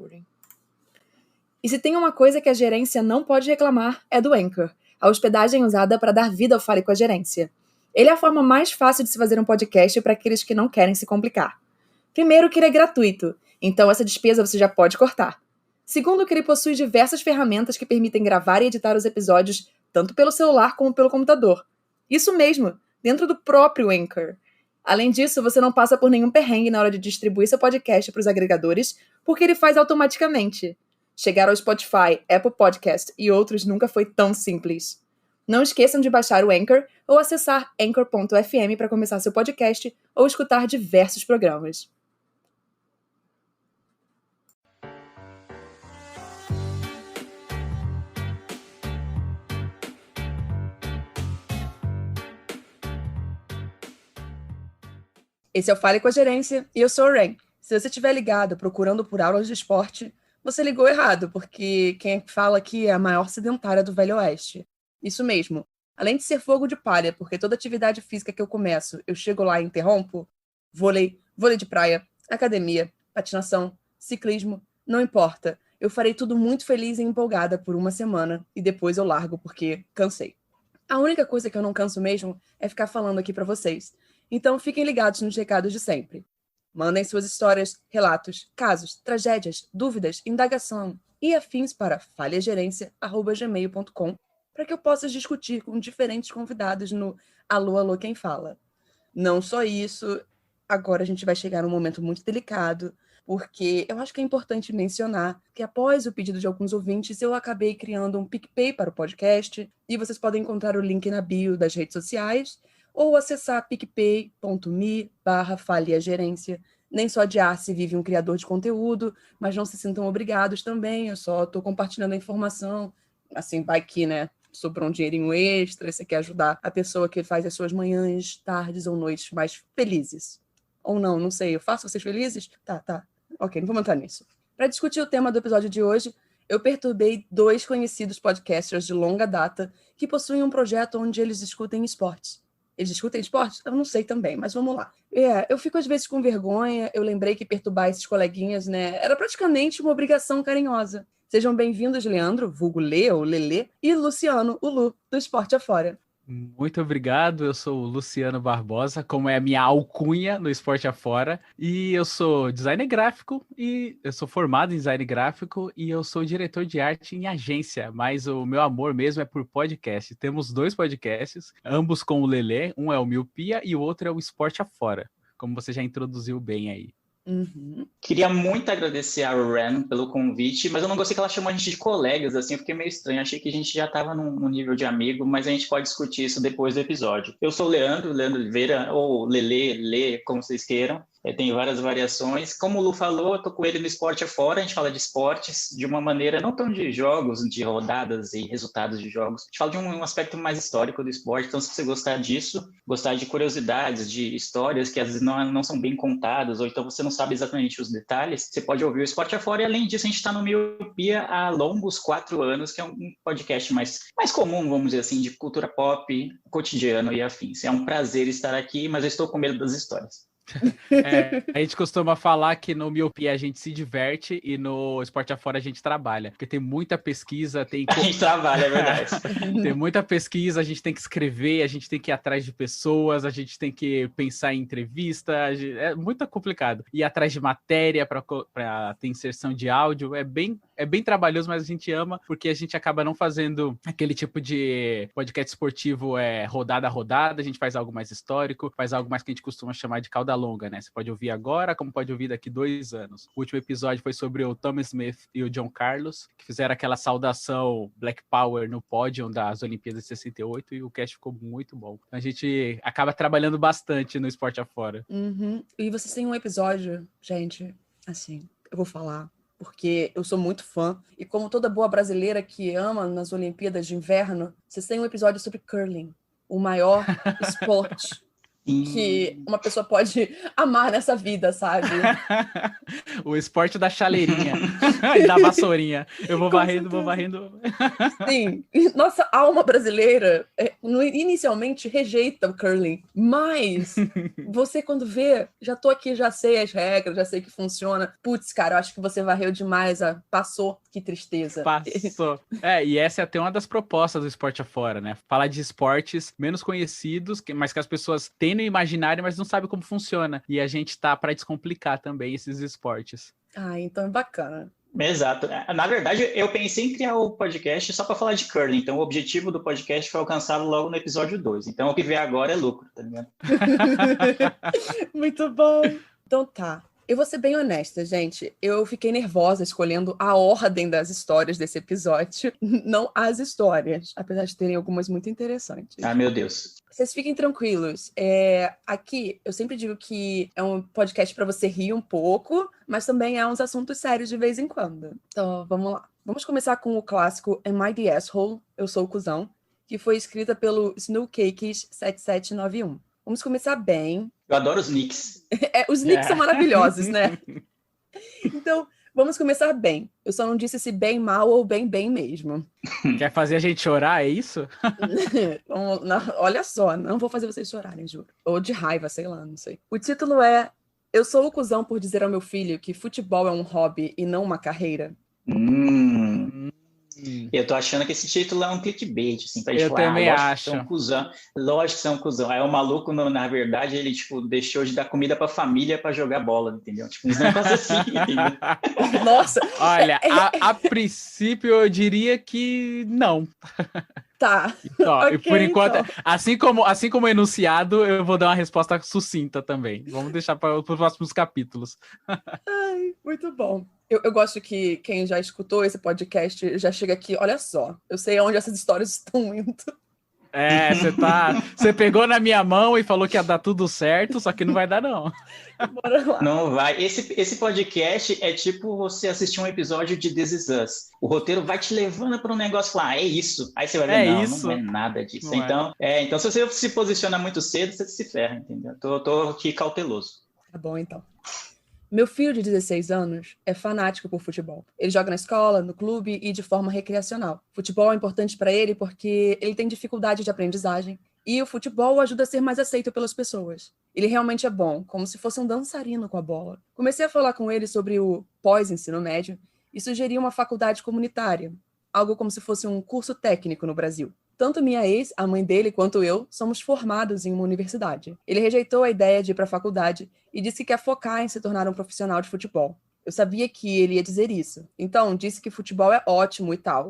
recording. E se tem uma coisa que a gerência não pode reclamar, é do Anchor, a hospedagem usada para dar vida ao Fale com a Gerência. Ele é a forma mais fácil de se fazer um podcast para aqueles que não querem se complicar. Primeiro, que ele é gratuito, então essa despesa você já pode cortar. Segundo, que ele possui diversas ferramentas que permitem gravar e editar os episódios tanto pelo celular como pelo computador. Isso mesmo, dentro do próprio Anchor. Além disso, você não passa por nenhum perrengue na hora de distribuir seu podcast para os agregadores, porque ele faz automaticamente. Chegar ao Spotify, Apple Podcast e outros nunca foi tão simples. Não esqueçam de baixar o Anchor ou acessar anchor.fm para começar seu podcast ou escutar diversos programas. Esse é o Fale com a Gerência e eu sou o Ren. Se você estiver ligado procurando por aulas de esporte, você ligou errado, porque quem fala aqui é a maior sedentária do Velho Oeste. Isso mesmo. Além de ser fogo de palha, porque toda atividade física que eu começo, eu chego lá e interrompo, vôlei de praia, academia, patinação, ciclismo, não importa. Eu farei tudo muito feliz e empolgada por uma semana e depois eu largo porque cansei. A única coisa que eu não canso mesmo é ficar falando aqui pra vocês. Então fiquem ligados nos recados de sempre. Mandem suas histórias, relatos, casos, tragédias, dúvidas, indagação e afins para falhagerência@gmail.com para que eu possa discutir com diferentes convidados no Alô, Alô, Quem Fala. Não só isso, agora a gente vai chegar num momento muito delicado, porque eu acho que é importante mencionar que após o pedido de alguns ouvintes, eu acabei criando um PicPay para o podcast e vocês podem encontrar o link na bio das redes sociais ou acessar picpay.me/falhagerência. Nem só de arte vive um criador de conteúdo, mas não se sintam obrigados também, eu só estou compartilhando a informação, assim, vai que, né, sobrou um dinheirinho extra, você quer ajudar a pessoa que faz as suas manhãs, tardes ou noites mais felizes. Ou não, não sei, eu faço vocês felizes? Tá, ok, não vou entrar nisso. Para discutir o tema do episódio de hoje, eu perturbei 2 conhecidos podcasters de longa data que possuem um projeto onde eles discutem esportes. Eles discutem esportes? Eu não sei também, mas vamos lá. Eu fico às vezes com vergonha, eu lembrei que perturbar esses coleguinhas, né, era praticamente uma obrigação carinhosa. Sejam bem-vindos, Leandro, vulgo Lê ou Lelê, e Luciano, o Lu, do Esporte Afora. Muito obrigado, eu sou o Luciano Barbosa, como é a minha alcunha no Esporte Afora, e eu sou designer gráfico, e eu sou formado em design gráfico, e eu sou diretor de arte em agência, mas o meu amor mesmo é por podcast. Temos 2 podcasts, ambos com o Lelê, um é o Miopia e o outro é o Esporte Afora, como você já introduziu bem aí. Uhum. Queria muito agradecer a Ren pelo convite, mas eu não gostei que ela chamou a gente de colegas, assim, eu fiquei meio estranho, achei que a gente já estava num nível de amigo, mas a gente pode discutir isso depois do episódio. Eu sou o Leandro Oliveira, ou Lelê, Lê, como vocês queiram. Tem várias variações. Como o Lu falou, eu tô com ele no Esporte Afora, a gente fala de esportes de uma maneira não tão de jogos, de rodadas e resultados de jogos. A gente fala de um aspecto mais histórico do esporte, então se você gostar disso, gostar de curiosidades, de histórias que às vezes não são bem contadas, ou então você não sabe exatamente os detalhes, você pode ouvir o Esporte Afora e além disso a gente está no Miopia há longos 4 anos, que é um podcast mais comum, vamos dizer assim, de cultura pop, cotidiano e afins. É um prazer estar aqui, mas eu estou com medo das histórias. A gente costuma falar que no Miopia a gente se diverte e no Esporte Afora a gente trabalha, porque tem muita pesquisa, A gente trabalha, é verdade. Tem muita pesquisa, a gente tem que escrever, a gente tem que ir atrás de pessoas, a gente tem que pensar em entrevista, é muito complicado. Ir atrás de matéria para ter inserção de áudio, é bem trabalhoso, mas a gente ama, porque a gente acaba não fazendo aquele tipo de podcast esportivo rodada a rodada, a gente faz algo mais histórico, faz algo mais que a gente costuma chamar de cauda longa, né? Você pode ouvir agora, como pode ouvir daqui 2 anos. O último episódio foi sobre o Tom Smith e o John Carlos, que fizeram aquela saudação Black Power no pódio das Olimpíadas de 68 e o cast ficou muito bom. A gente acaba trabalhando bastante no Esporte Afora. Uhum. E vocês têm um episódio, gente, assim, eu vou falar, porque eu sou muito fã, e como toda boa brasileira que ama nas Olimpíadas de Inverno, vocês têm um episódio sobre curling, o maior esporte que uma pessoa pode amar nessa vida, sabe? O esporte da chaleirinha e da vassourinha. Eu vou Com varrendo, vou certeza. varrendo. Sim, nossa alma brasileira inicialmente rejeita o curling, mas você quando vê, já tô aqui, já sei as regras, já sei que funciona. Putz, cara, eu acho que você varreu demais, passou, que tristeza. Passou. E essa é até uma das propostas do Esporte Afora, né? Falar de esportes menos conhecidos, mas que as pessoas têm no imaginário, mas não sabem como funciona. E a gente tá para descomplicar também esses esportes. Então é bacana. Exato. Na verdade, eu pensei em criar o podcast só para falar de curling. Então, o objetivo do podcast foi alcançado logo no episódio 2. Então, o que vier agora é lucro, tá ligado? Muito bom. Então tá. Eu vou ser bem honesta, gente. Eu fiquei nervosa escolhendo a ordem das histórias desse episódio, não as histórias, apesar de terem algumas muito interessantes. Ah, meu Deus. Vocês fiquem tranquilos. Aqui, eu sempre digo que é um podcast para você rir um pouco, mas também é uns assuntos sérios de vez em quando. Então, vamos lá. Vamos começar com o clássico Am I the Asshole? Eu Sou o Cuzão, que foi escrita pelo Snowcakes 7791. Vamos começar bem. Eu adoro os nicks. Os nicks são maravilhosos, né? Então, vamos começar bem. Eu só não disse se bem mal ou bem mesmo. Quer fazer a gente chorar, é isso? Olha só, não vou fazer vocês chorarem, juro. Ou de raiva, sei lá, não sei. O título é Eu Sou o Cuzão por dizer ao meu filho que futebol é um hobby e não uma carreira. Eu tô achando que esse título é um clickbait, assim, pra gente Eu falar, também acho. Que é um cuzão, lógico que é um cuzão. Aí o maluco, na verdade, ele, tipo, deixou de dar comida pra família pra jogar bola, entendeu? Tipo, uns negócios assim, entendeu? Nossa! Olha, a princípio eu diria que não. Tá. Então, Okay, e por enquanto, então. assim como enunciado, eu vou dar uma resposta sucinta também. Vamos deixar para os próximos capítulos. Ai, muito bom. Eu gosto que quem já escutou esse podcast já chega aqui, olha só, eu sei aonde essas histórias estão indo. Você pegou na minha mão e falou que ia dar tudo certo, só que não vai dar, não. Bora lá. Não vai. Esse podcast é tipo você assistir um episódio de This Is Us. O roteiro vai te levando para um negócio e falar, é isso. Aí você vai ver, não é nada disso. Então, se você se posiciona muito cedo, você se ferra, entendeu? Tô aqui cauteloso. Tá bom, então. Meu filho de 16 anos é fanático por futebol. Ele joga na escola, no clube e de forma recreacional. Futebol é importante para ele porque ele tem dificuldade de aprendizagem e o futebol o ajuda a ser mais aceito pelas pessoas. Ele realmente é bom, como se fosse um dançarino com a bola. Comecei a falar com ele sobre o pós-ensino médio e sugeri uma faculdade comunitária, algo como se fosse um curso técnico no Brasil. Tanto minha ex, a mãe dele, quanto eu, somos formados em uma universidade. Ele rejeitou a ideia de ir para a faculdade e disse que quer focar em se tornar um profissional de futebol. Eu sabia que ele ia dizer isso. Então, disse que futebol é ótimo e tal,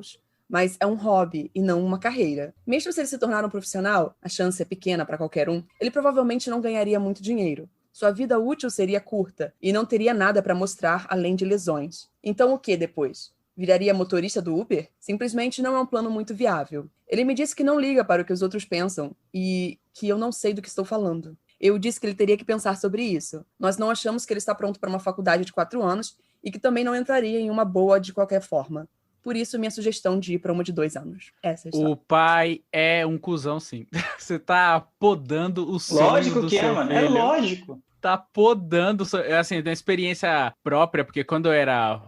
mas é um hobby e não uma carreira. Mesmo se ele se tornar um profissional, a chance é pequena para qualquer um, ele provavelmente não ganharia muito dinheiro. Sua vida útil seria curta e não teria nada para mostrar além de lesões. Então o que depois? Viraria motorista do Uber? Simplesmente não é um plano muito viável. Ele me disse que não liga para o que os outros pensam e que eu não sei do que estou falando. Eu disse que ele teria que pensar sobre isso. Nós não achamos que ele está pronto para uma faculdade de 4 anos e que também não entraria em uma boa de qualquer forma. Por isso, minha sugestão de ir para uma de 2 anos. Essa é a história. O pai é um cuzão, sim. Você tá podando o sonho lógico do que seu é, mano. filho. É lógico. Tá podando, assim, da experiência própria, porque quando eu era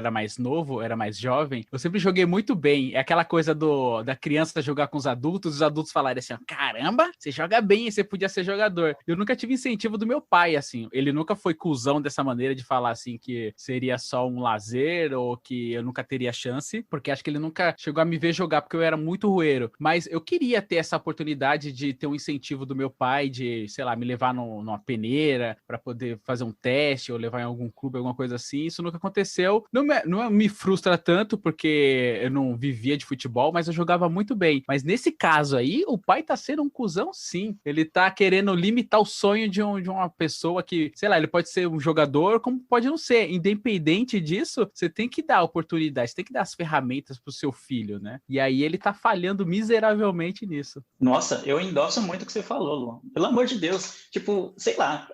mais novo, era mais jovem, eu sempre joguei muito bem. É aquela coisa da criança jogar com os adultos falarem assim, ó, caramba, você joga bem, você podia ser jogador. Eu nunca tive incentivo do meu pai, assim. Ele nunca foi cuzão dessa maneira de falar, assim, que seria só um lazer ou que eu nunca teria chance, porque acho que ele nunca chegou a me ver jogar, porque eu era muito rueiro. Mas eu queria ter essa oportunidade de ter um incentivo do meu pai, de, sei lá, me levar numa peneira para poder fazer um teste ou levar em algum clube, alguma coisa assim. Isso nunca aconteceu. Não me frustra tanto, porque eu não vivia de futebol, mas eu jogava muito bem. Mas nesse caso aí, o pai tá sendo um cuzão, sim. Ele tá querendo limitar o sonho de uma pessoa que, sei lá, ele pode ser um jogador, como pode não ser. Independente disso, você tem que dar oportunidade, você tem que dar as ferramentas pro seu filho, né? E aí ele tá falhando miseravelmente nisso. Nossa, eu endosso muito o que você falou, Luan. Pelo amor de Deus. Tipo, sei lá,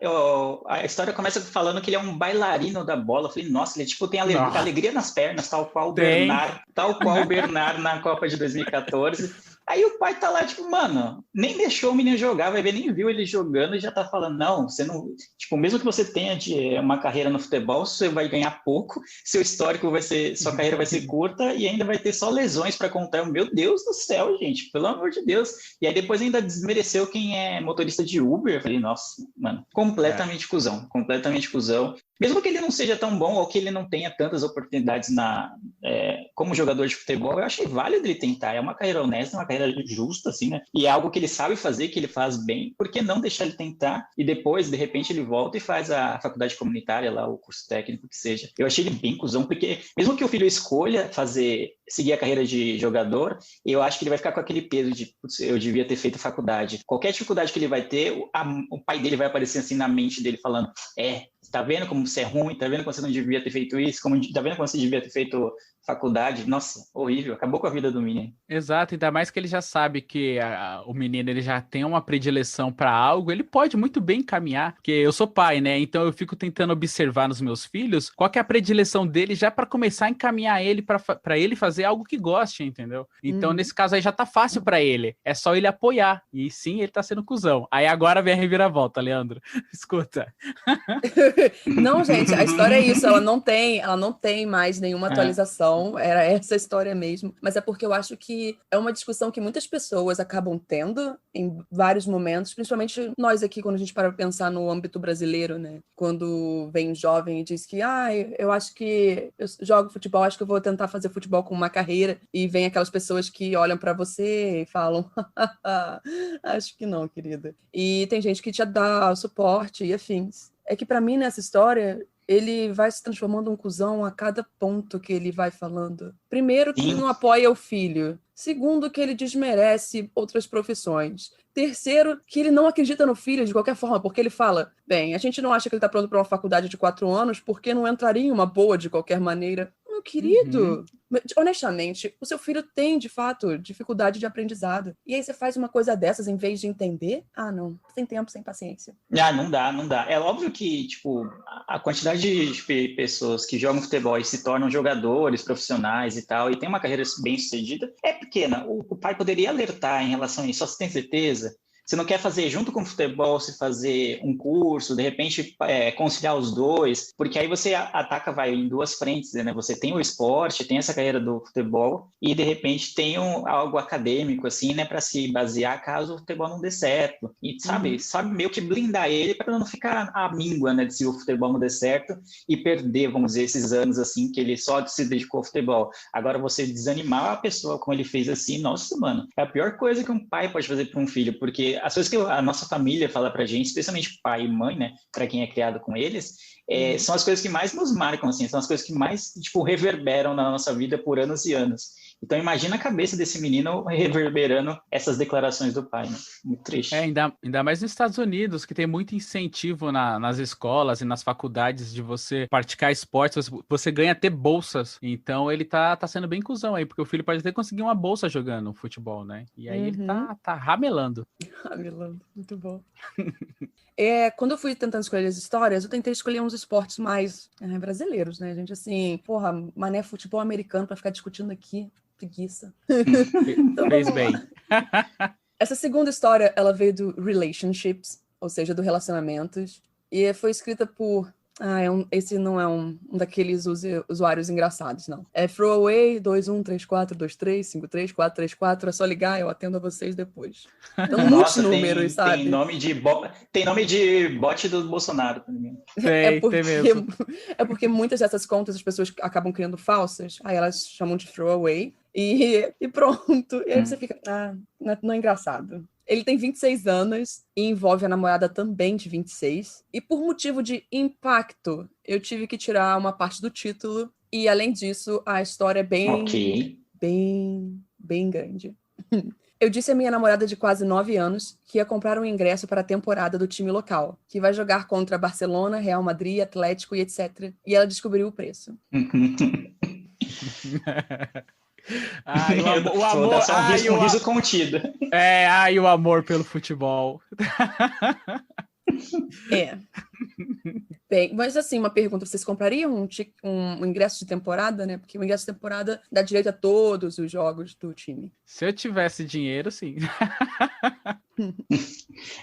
a história começa falando que ele é um bailarino da bola. Eu falei, nossa, ele tipo tem alegria nas pernas, tal qual o Bernard na Copa de 2014. Aí o pai tá lá, tipo, mano, nem deixou o menino jogar, vai ver, nem viu ele jogando e já tá falando, não, você não... Tipo, mesmo que você tenha uma carreira no futebol, você vai ganhar pouco, seu histórico vai ser, sua carreira vai ser curta e ainda vai ter só lesões para contar. Meu Deus do céu, gente, pelo amor de Deus. E aí depois ainda desmereceu quem é motorista de Uber. Eu falei, nossa, mano, completamente cuzão, completamente cuzão. Mesmo que ele não seja tão bom ou que ele não tenha tantas oportunidades como jogador de futebol, eu achei válido ele tentar. É uma carreira honesta, uma carreira justa, assim, né? E é algo que ele sabe fazer, que ele faz bem. Por que não deixar ele tentar? E depois, de repente, ele volta e faz a faculdade comunitária lá, o curso técnico que seja. Eu achei ele bem cuzão, porque mesmo que o filho escolha seguir a carreira de jogador, eu acho que ele vai ficar com aquele peso de, putz, eu devia ter feito faculdade. Qualquer dificuldade que ele vai ter, o pai dele vai aparecer assim na mente dele, falando, tá vendo como você é ruim? Tá vendo como você não devia ter feito isso? Tá vendo como você devia ter feito faculdade? Nossa, horrível. Acabou com a vida do menino. Exato, ainda mais que ele já sabe que o menino ele já tem uma predileção para algo, ele pode muito bem caminhar, porque eu sou pai, né? Então eu fico tentando observar nos meus filhos qual que é a predileção dele já para começar a encaminhar ele para ele fazer algo que goste, entendeu? Então nesse caso aí já tá fácil para ele, é só ele apoiar. E sim, ele tá sendo cuzão. Aí agora vem a reviravolta, Leandro. Escuta. Não, gente, a história é isso, ela não tem mais nenhuma atualização, era essa história mesmo, mas é porque eu acho que é uma discussão que muitas pessoas acabam tendo em vários momentos, principalmente nós aqui, quando a gente para pensar no âmbito brasileiro, né? Quando vem um jovem e diz que, eu acho que eu jogo futebol, acho que eu vou tentar fazer futebol como uma carreira, e vem aquelas pessoas que olham pra você e falam, acho que não, querida. E tem gente que te dá suporte e afins. É que pra mim, nessa história, ele vai se transformando um cuzão a cada ponto que ele vai falando. Primeiro, que não apoia o filho. Segundo, que ele desmerece outras profissões. Terceiro, que ele não acredita no filho de qualquer forma, porque ele fala, bem, a gente não acha que ele está pronto para uma faculdade de 4 anos, porque não entraria em uma boa de qualquer maneira. Meu querido, honestamente, o seu filho tem, de fato, dificuldade de aprendizado. E aí você faz uma coisa dessas em vez de entender? Ah, não. Sem tempo, sem paciência. Não dá. É óbvio que, tipo, a quantidade de pessoas que jogam futebol e se tornam jogadores profissionais e tal, e tem uma carreira bem-sucedida, é pequena. O pai poderia alertar em relação a isso. Só se tem certeza. Você não quer fazer, junto com o futebol, se fazer um curso, de repente conciliar os dois, porque aí você ataca, em duas frentes, né? Você tem o esporte, tem essa carreira do futebol, e de repente tem algo acadêmico, assim, né? Para se basear caso o futebol não dê certo. E sabe meio que blindar ele para não ficar à míngua, né? Se o futebol não der certo e perder, vamos dizer, esses anos, assim, que ele só se dedicou ao futebol. Agora, você desanimar a pessoa como ele fez assim, nossa, mano, é a pior coisa que um pai pode fazer para um filho, porque as coisas que a nossa família fala pra gente, especialmente pai e mãe, né, para quem é criado com eles, são as coisas que mais nos marcam, assim, são as coisas que mais, tipo, reverberam na nossa vida por anos e anos. Então, imagina a cabeça desse menino reverberando essas declarações do pai, né? Muito triste. Ainda mais nos Estados Unidos, que tem muito incentivo nas escolas e nas faculdades de você praticar esportes, você ganha até bolsas. Então, ele tá sendo bem cuzão aí, porque o filho pode até conseguir uma bolsa jogando futebol, né? E aí ele tá ramelando. Ramelando, muito bom. Quando eu fui tentando escolher as histórias, eu tentei escolher uns esportes mais brasileiros, né, gente? Assim, mané futebol americano pra ficar discutindo aqui. Preguiça. Então, fez bem. Essa segunda história, ela veio do Relationships, ou seja, do relacionamentos, e foi escrita por... esse não é um daqueles usuários engraçados, não. É throwaway 213423534434, é só ligar, eu atendo a vocês depois. Então, muitos números, sabe? Tem nome de bot do Bolsonaro também. Tem mesmo. É porque muitas dessas contas as pessoas acabam criando falsas, aí elas chamam de throwaway, e pronto. E aí você fica, não é engraçado. Ele tem 26 anos e envolve a namorada também de 26. E por motivo de impacto, eu tive que tirar uma parte do título. E, além disso, a história é bem grande. Eu disse à minha namorada de quase 9 anos que ia comprar um ingresso para a temporada do time local, que vai jogar contra Barcelona, Real Madrid, Atlético e etc. E ela descobriu o preço. O amor, só um riso contido. O amor pelo futebol. Bem, mas assim, uma pergunta, vocês comprariam um ingresso de temporada, né? Porque o ingresso de temporada dá direito a todos os jogos do time. Se eu tivesse dinheiro, sim.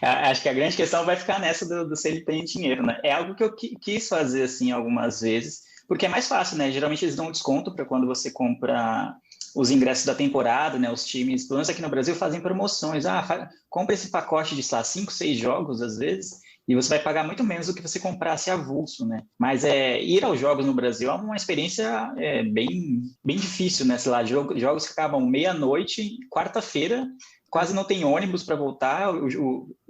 Acho que a grande questão vai ficar nessa do se ele tem dinheiro, né? É algo que eu quis fazer, assim, algumas vezes, porque é mais fácil, né? Geralmente eles dão um desconto para quando você compra os ingressos da temporada, né? Os times, pelo menos aqui no Brasil, fazem promoções. Compra esse pacote de, sei lá, 5, 6 jogos, às vezes, e você vai pagar muito menos do que você comprasse avulso, né? Mas ir aos jogos no Brasil é uma experiência bem, bem difícil, né? Sei lá, jogos que acabam meia-noite, quarta-feira, quase não tem ônibus para voltar.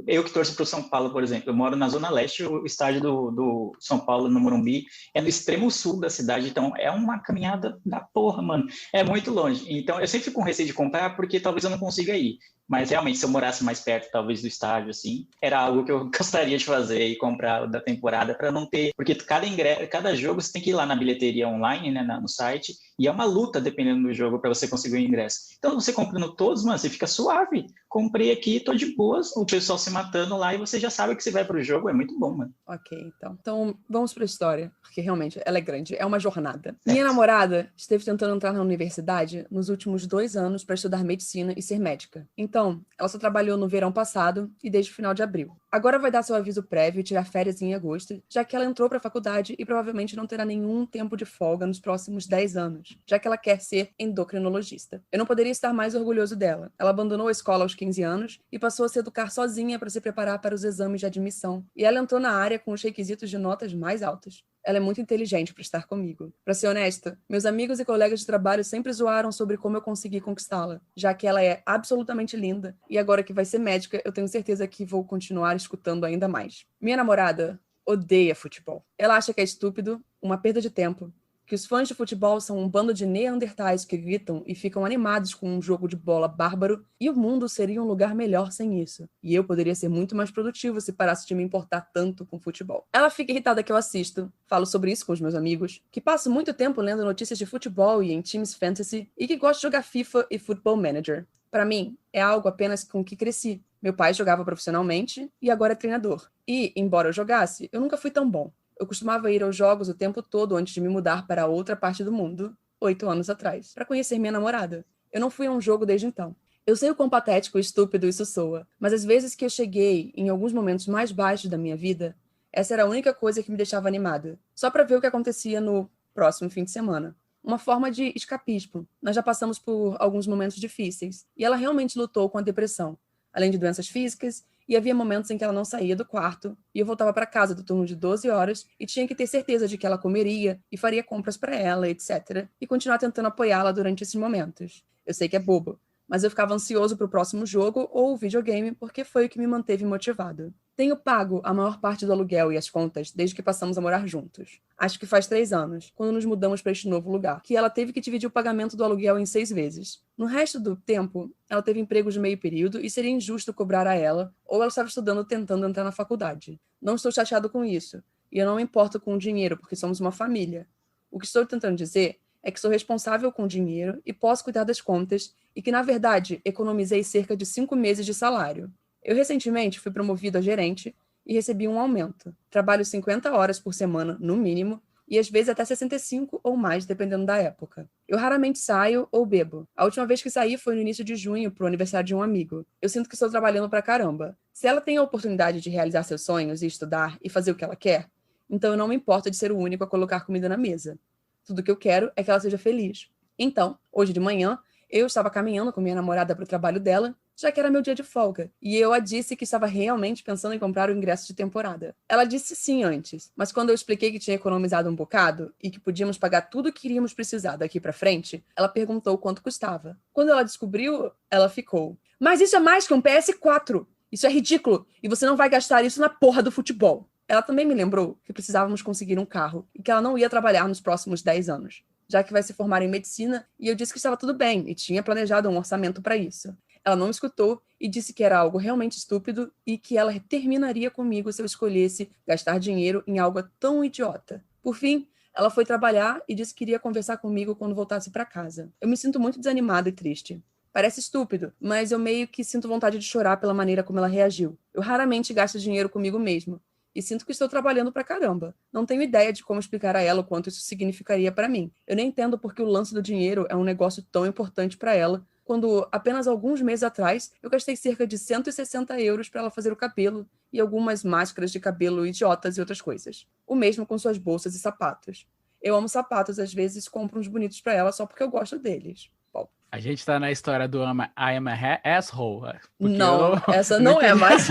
Eu que torço para o São Paulo, por exemplo, eu moro na Zona Leste, o estádio do São Paulo, no Morumbi, é no extremo sul da cidade, então é uma caminhada da porra, mano. É muito longe. Então eu sempre fico com receio de comprar, porque talvez eu não consiga ir. Mas realmente, se eu morasse mais perto, talvez, do estádio, assim, era algo que eu gostaria de fazer e comprar da temporada para não ter. Porque cada jogo você tem que ir lá na bilheteria online, né, no site, e é uma luta dependendo do jogo para você conseguir o ingresso. Então, você comprando todos, mano, você fica suave. Comprei aqui, tô de boas, o pessoal se matando lá e você já sabe que você vai pro jogo, é muito bom, mano. Ok, então. Então, vamos pra história, porque realmente ela é grande, é uma jornada. Minha namorada esteve tentando entrar na universidade nos últimos 2 anos para estudar medicina e ser médica. Então, ela só trabalhou no verão passado e desde o final de abril. Agora vai dar seu aviso prévio e tirar férias em agosto, já que ela entrou para a faculdade e provavelmente não terá nenhum tempo de folga nos próximos 10 anos, já que ela quer ser endocrinologista. Eu não poderia estar mais orgulhoso dela. Ela abandonou a escola aos 15 anos e passou a se educar sozinha para se preparar para os exames de admissão. E ela entrou na área com os requisitos de notas mais altas. Ela é muito inteligente para estar comigo. Para ser honesta, meus amigos e colegas de trabalho sempre zoaram sobre como eu consegui conquistá-la, já que ela é absolutamente linda, e agora que vai ser médica, eu tenho certeza que vou continuar escutando ainda mais. Minha namorada odeia futebol. Ela acha que é estúpido, uma perda de tempo, que os fãs de futebol são um bando de neandertais que gritam e ficam animados com um jogo de bola bárbaro, e o mundo seria um lugar melhor sem isso. E eu poderia ser muito mais produtivo se parasse de me importar tanto com futebol. Ela fica irritada que eu assisto, falo sobre isso com os meus amigos, que passo muito tempo lendo notícias de futebol e em times fantasy, e que gosto de jogar FIFA e Football Manager. Para mim, é algo apenas com que cresci. Meu pai jogava profissionalmente e agora é treinador. E, embora eu jogasse, eu nunca fui tão bom. Eu costumava ir aos jogos o tempo todo antes de me mudar para outra parte do mundo, 8 anos atrás, para conhecer minha namorada. Eu não fui a um jogo desde então. Eu sei o quão patético e estúpido isso soa, mas às vezes que eu cheguei em alguns momentos mais baixos da minha vida, essa era a única coisa que me deixava animada, só para ver o que acontecia no próximo fim de semana. Uma forma de escapismo. Nós já passamos por alguns momentos difíceis, e ela realmente lutou com a depressão, além de doenças físicas, e havia momentos em que ela não saía do quarto, e eu voltava para casa do turno de 12 horas e tinha que ter certeza de que ela comeria e faria compras para ela, etc. E continuar tentando apoiá-la durante esses momentos. Eu sei que é bobo, mas eu ficava ansioso para o próximo jogo ou videogame porque foi o que me manteve motivado. Tenho pago a maior parte do aluguel e as contas desde que passamos a morar juntos. Acho que faz 3 anos, quando nos mudamos para este novo lugar, que ela teve que dividir o pagamento do aluguel em 6 vezes. No resto do tempo, ela teve empregos de meio período e seria injusto cobrar a ela, ou ela estava estudando tentando entrar na faculdade. Não estou chateado com isso, e eu não me importo com o dinheiro, porque somos uma família. O que estou tentando dizer é que sou responsável com o dinheiro e posso cuidar das contas, e que, na verdade, economizei cerca de 5 meses de salário. Eu recentemente fui promovido a gerente e recebi um aumento. Trabalho 50 horas por semana, no mínimo, e às vezes até 65 ou mais, dependendo da época. Eu raramente saio ou bebo. A última vez que saí foi no início de junho, pro aniversário de um amigo. Eu sinto que estou trabalhando pra caramba. Se ela tem a oportunidade de realizar seus sonhos e estudar e fazer o que ela quer, então eu não me importo de ser o único a colocar comida na mesa. Tudo que eu quero é que ela seja feliz. Então, hoje de manhã, eu estava caminhando com minha namorada para o trabalho dela, já que era meu dia de folga, e eu a disse que estava realmente pensando em comprar o ingresso de temporada. Ela disse sim antes, mas quando eu expliquei que tinha economizado um bocado e que podíamos pagar tudo o que iríamos precisar daqui para frente, ela perguntou quanto custava. Quando ela descobriu, ela ficou: "Mas isso é mais que um PS4! Isso é ridículo, e você não vai gastar isso na porra do futebol." Ela também me lembrou que precisávamos conseguir um carro e que ela não ia trabalhar nos próximos 10 anos, já que vai se formar em medicina, e eu disse que estava tudo bem e tinha planejado um orçamento para isso. Ela não me escutou e disse que era algo realmente estúpido e que ela terminaria comigo se eu escolhesse gastar dinheiro em algo tão idiota. Por fim, ela foi trabalhar e disse que iria conversar comigo quando voltasse para casa. Eu me sinto muito desanimada e triste. Parece estúpido, mas eu meio que sinto vontade de chorar pela maneira como ela reagiu. Eu raramente gasto dinheiro comigo mesmo, e sinto que estou trabalhando pra caramba. Não tenho ideia de como explicar a ela o quanto isso significaria pra mim. Eu nem entendo porque o lance do dinheiro é um negócio tão importante pra ela, quando apenas alguns meses atrás eu gastei cerca de 160 euros para ela fazer o cabelo e algumas máscaras de cabelo idiotas e outras coisas. O mesmo com suas bolsas e sapatos. Eu amo sapatos, às vezes compro uns bonitos pra ela só porque eu gosto deles. Bom. A gente tá na história do I am a asshole. Não, essa não é mais.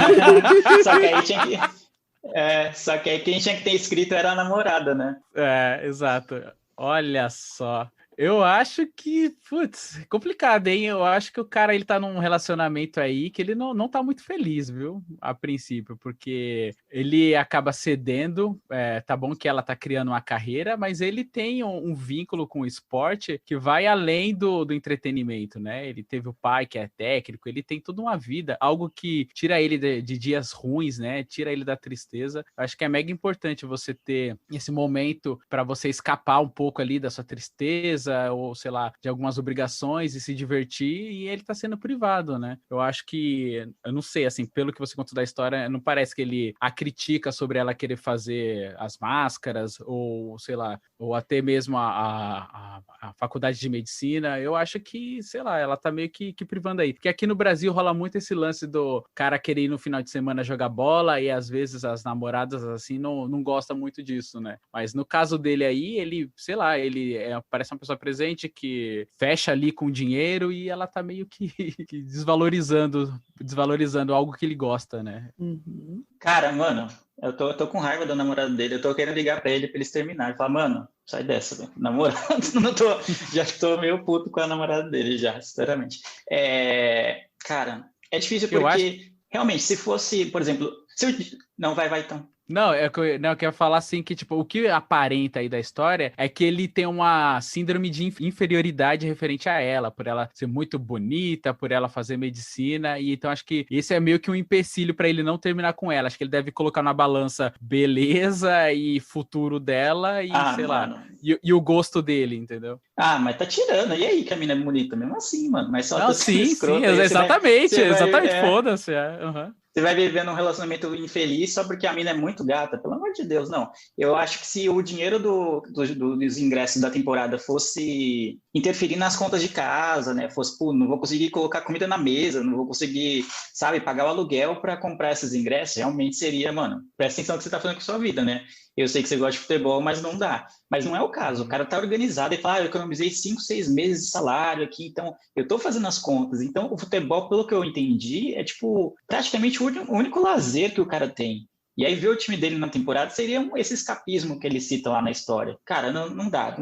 Só que aí tinha que... só que aí quem tinha que ter escrito era a namorada, né? Exato. Olha só. Eu acho que, putz, complicado, hein? Eu acho que o cara, ele tá num relacionamento aí que ele não tá muito feliz, viu? A princípio, porque ele acaba cedendo, tá bom que ela tá criando uma carreira, mas ele tem um vínculo com o esporte que vai além do entretenimento, né? Ele teve o pai que é técnico, ele tem toda uma vida, algo que tira ele de dias ruins, né? Tira ele da tristeza. Eu acho que é mega importante você ter esse momento para você escapar um pouco ali da sua tristeza, ou sei lá, de algumas obrigações e se divertir, e ele tá sendo privado, né? Eu acho que, eu não sei, assim, pelo que você contou da história, não parece que ele a critica sobre ela querer fazer as máscaras, ou sei lá, ou até mesmo a faculdade de medicina. Eu acho que, sei lá, ela tá meio que privando aí, porque aqui no Brasil rola muito esse lance do cara querer ir no final de semana jogar bola, e às vezes as namoradas, assim, não gostam muito disso, né? Mas no caso dele aí, ele, sei lá, ele parece uma pessoa presente que fecha ali com dinheiro e ela tá meio que desvalorizando algo que ele gosta, né? Uhum. Cara, mano, eu tô com raiva da namorada dele, eu tô querendo ligar pra ele pra eles terminarem. Falar, mano, sai dessa, velho. Namorado, já tô meio puto com a namorada dele, já, sinceramente. Cara, é difícil porque, realmente, se fosse, por exemplo, não, vai então. Não, eu quero falar assim que, tipo, o que aparenta aí da história é que ele tem uma síndrome de inferioridade referente a ela, por ela ser muito bonita, por ela fazer medicina, e então acho que esse é meio que um empecilho pra ele não terminar com ela. Acho que ele deve colocar na balança beleza e futuro dela e, sei lá, e o gosto dele, entendeu? Mas tá tirando. E aí que a mina é bonita mesmo assim, mano. Mas só não, sim, exatamente, foda-se. Você vai viver num relacionamento infeliz só porque a mina é muito gata, pelo amor de Deus, não. Eu acho que se o dinheiro dos ingressos da temporada fosse interferir nas contas de casa, né? Fosse, não vou conseguir colocar comida na mesa, não vou conseguir, sabe, pagar o aluguel para comprar esses ingressos, realmente seria, mano, presta atenção no que você tá fazendo com a sua vida, né? Eu sei que você gosta de futebol, mas não dá. Mas não é o caso. O cara tá organizado e fala, eu economizei 5, 6 meses de salário aqui, então eu tô fazendo as contas. Então o futebol, pelo que eu entendi, é tipo praticamente o único lazer que o cara tem. E aí ver o time dele na temporada seria esse escapismo que ele cita lá na história. Cara, não dá.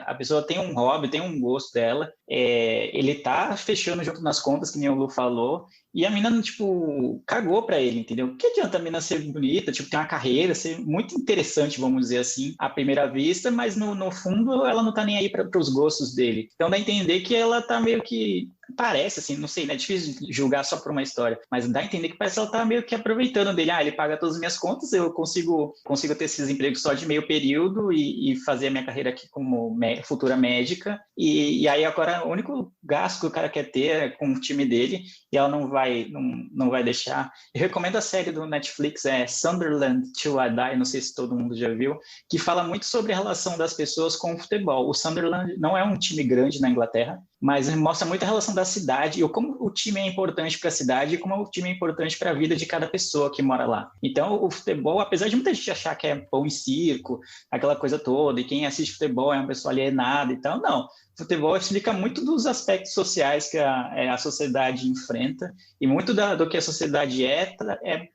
A pessoa tem um hobby, tem um gosto dela, ele tá fechando junto nas contas, que nem o Lu falou, e a mina, tipo, cagou pra ele, entendeu? O que adianta a mina ser bonita, tipo, ter uma carreira, ser muito interessante, vamos dizer assim, à primeira vista, mas no fundo ela não tá nem aí pros gostos dele. Então dá a entender que ela tá meio que... Parece, assim, não sei, né? É difícil julgar só por uma história, mas dá a entender que parece que ela tá meio que aproveitando dele. Ele paga todas as minhas contas, eu consigo ter esses empregos só de meio período e fazer a minha carreira aqui como futura médica. E aí agora o único gasto que o cara quer ter é com o time dele e ela não vai deixar. Eu recomendo a série do Netflix, Sunderland Till I Die, não sei se todo mundo já viu, que fala muito sobre a relação das pessoas com o futebol. O Sunderland não é um time grande na Inglaterra, mas mostra muito a relação da cidade e como o time é importante para a cidade e como o time é importante para a vida de cada pessoa que mora lá. Então, o futebol, apesar de muita gente achar que é pão e circo, aquela coisa toda, e quem assiste futebol é uma pessoa alienada e tal, não. Futebol explica muito dos aspectos sociais que a sociedade enfrenta e muito do que a sociedade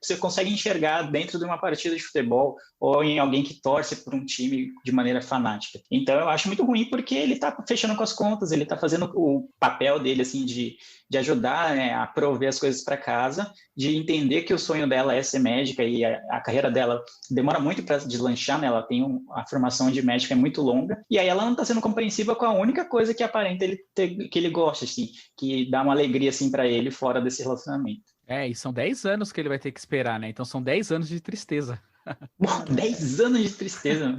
você consegue enxergar dentro de uma partida de futebol ou em alguém que torce por um time de maneira fanática. Então, eu acho muito ruim porque ele está fechando com as contas, ele está fazendo o papel dele assim de ajudar, né, a prover as coisas para casa, de entender que o sonho dela é ser médica e a carreira dela demora muito para deslanchar, né? Ela tem a formação de médica é muito longa e aí ela não está sendo compreensiva com a única coisa que aparenta que ele gosta, assim, que dá uma alegria assim para ele fora desse relacionamento. E são 10 anos que ele vai ter que esperar, né? Então são 10 anos de tristeza. 10 anos de tristeza.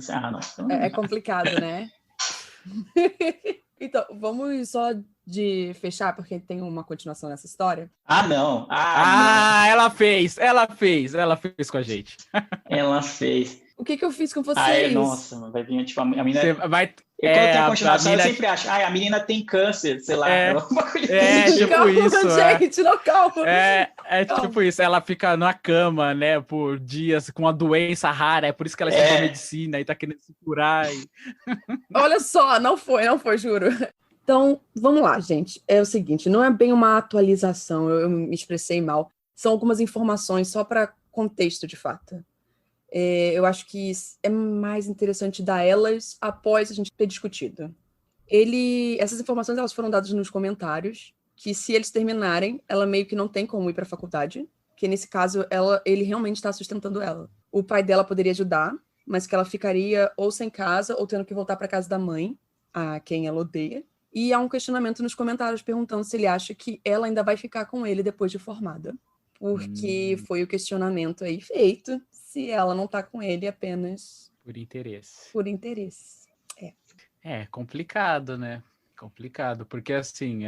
Não. É complicado, né? Então, vamos só de fechar, porque tem uma continuação nessa história. Não. Ela fez com a gente. Ela fez. O que eu fiz com vocês? Nossa, vai vir, tipo, a menina... Você vai... Quando tem a continuação, mina... eu sempre acho, a menina tem câncer, sei lá. Tipo calma, isso. gente, não, calma. Calma. Tipo isso, ela fica na cama, né, por dias, com uma doença rara, é por isso que ela estudou medicina e tá querendo se curar. Olha só, não foi, juro. Então, vamos lá, gente. É o seguinte, não é bem uma atualização, eu me expressei mal. São algumas informações só para contexto, de fato. Eu acho que é mais interessante dar elas após a gente ter discutido. Essas informações elas foram dadas nos comentários, que se eles terminarem, ela meio que não tem como ir para a faculdade, que nesse caso ele realmente está sustentando ela. O pai dela poderia ajudar, mas que ela ficaria ou sem casa ou tendo que voltar para casa da mãe, a quem ela odeia. E há um questionamento nos comentários perguntando se ele acha que ela ainda vai ficar com ele depois de formada. Porque foi o questionamento aí feito, se ela não tá com ele apenas... Por interesse. Por interesse, É complicado, né? Complicado, porque assim,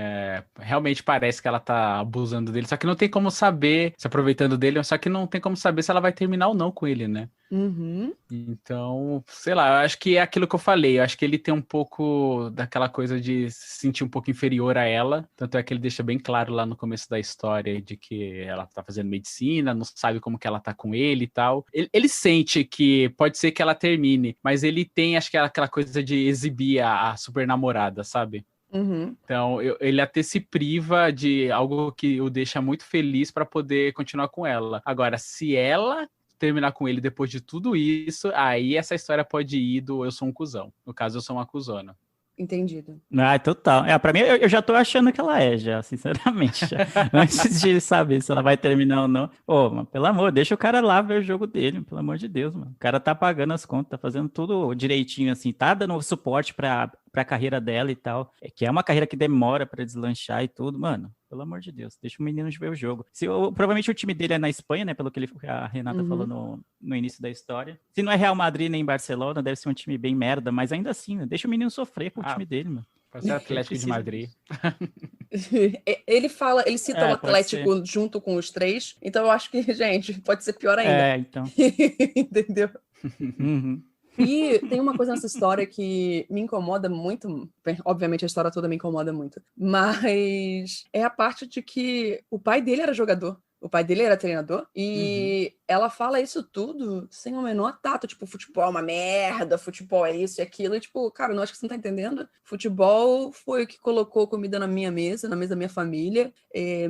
realmente parece que ela tá abusando dele, só que não tem como saber, se aproveitando dele, só que não tem como saber se ela vai terminar ou não com ele, né? Uhum. Então, sei lá, eu acho que é aquilo que eu falei, eu acho que ele tem um pouco daquela coisa de se sentir um pouco inferior a ela, tanto é que ele deixa bem claro lá no começo da história de que ela tá fazendo medicina, não sabe como que ela tá com ele e tal. Ele sente que pode ser que ela termine, mas ele tem, acho que aquela coisa de exibir a super namorada, sabe? Uhum. Então, ele até se priva de algo que o deixa muito feliz para poder continuar com ela. Agora, se ela terminar com ele depois de tudo isso, aí essa história pode ir do eu sou um cuzão. No caso, eu sou uma cuzona. Entendido. Total. Pra mim, eu já tô achando que ela já, sinceramente. Antes de saber se ela vai terminar ou não. Mano, pelo amor, deixa o cara lá ver o jogo dele, pelo amor de Deus, mano. O cara tá pagando as contas, tá fazendo tudo direitinho, assim, tá dando suporte pra carreira dela e tal. Que é uma carreira que demora pra deslanchar e tudo, mano. Pelo amor de Deus, deixa o menino ver o jogo. Provavelmente o time dele é na Espanha, né? Pelo que a Renata falou no início da história. Se não é Real Madrid nem Barcelona, deve ser um time bem merda, mas ainda assim, né? Deixa o menino sofrer com o time dele, mano. Pode ser Atlético de Madrid. Ele cita o Atlético junto com os três, então eu acho que, gente, pode ser pior ainda. Então. Entendeu? Uhum. E tem uma coisa nessa história que me incomoda muito, obviamente a história toda me incomoda muito, mas é a parte de que o pai dele era jogador. O pai dele era treinador e ela fala isso tudo sem o menor tato. Tipo, futebol é uma merda, futebol é isso e aquilo. E, tipo, cara, não acho que você não tá entendendo. Futebol foi o que colocou comida na minha mesa, na mesa da minha família.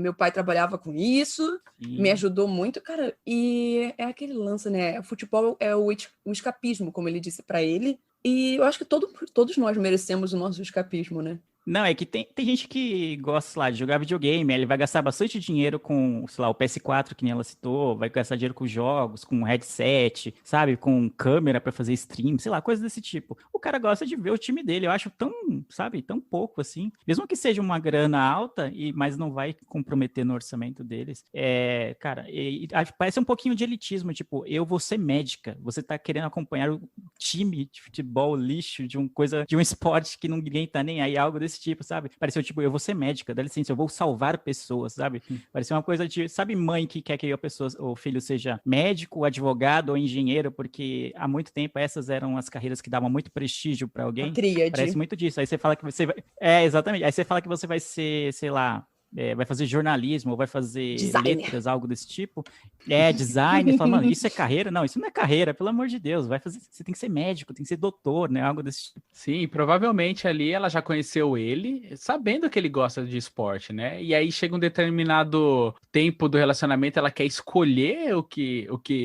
Meu pai trabalhava com isso, me ajudou muito. Cara, e é aquele lance, né? O futebol é o escapismo, como ele disse pra ele. E eu acho que todos nós merecemos o nosso escapismo, né? Não, é que tem gente que gosta, sei lá, de jogar videogame, ele vai gastar bastante dinheiro com, sei lá, o PS4, que nem ela citou, vai gastar dinheiro com jogos, com headset, sabe, com câmera pra fazer stream, sei lá, coisas desse tipo. O cara gosta de ver o time dele, eu acho tão, sabe, tão pouco assim. Mesmo que seja uma grana alta, mas não vai comprometer no orçamento deles. Cara, parece um pouquinho de elitismo, tipo, eu vou ser médica, você tá querendo acompanhar o time de futebol lixo, de um esporte que ninguém tá nem aí, algo desse tipo, sabe? Pareceu tipo, eu vou ser médica, dá licença, eu vou salvar pessoas, sabe? Pareceu uma coisa de, sabe, mãe que quer que o filho seja médico, advogado ou engenheiro, porque há muito tempo essas eram as carreiras que davam muito prestígio para alguém. A tríade. Parece muito disso. Aí você fala que você vai... exatamente. Aí você fala que você vai ser, sei lá, vai fazer jornalismo, ou vai fazer letras, algo desse tipo. Design. Fala, mano, isso é carreira? Não, isso não é carreira, pelo amor de Deus. Você tem que ser médico, tem que ser doutor, né? Algo desse tipo. Sim, provavelmente ali ela já conheceu ele, sabendo que ele gosta de esporte, né? E aí chega um determinado tempo do relacionamento, ela quer escolher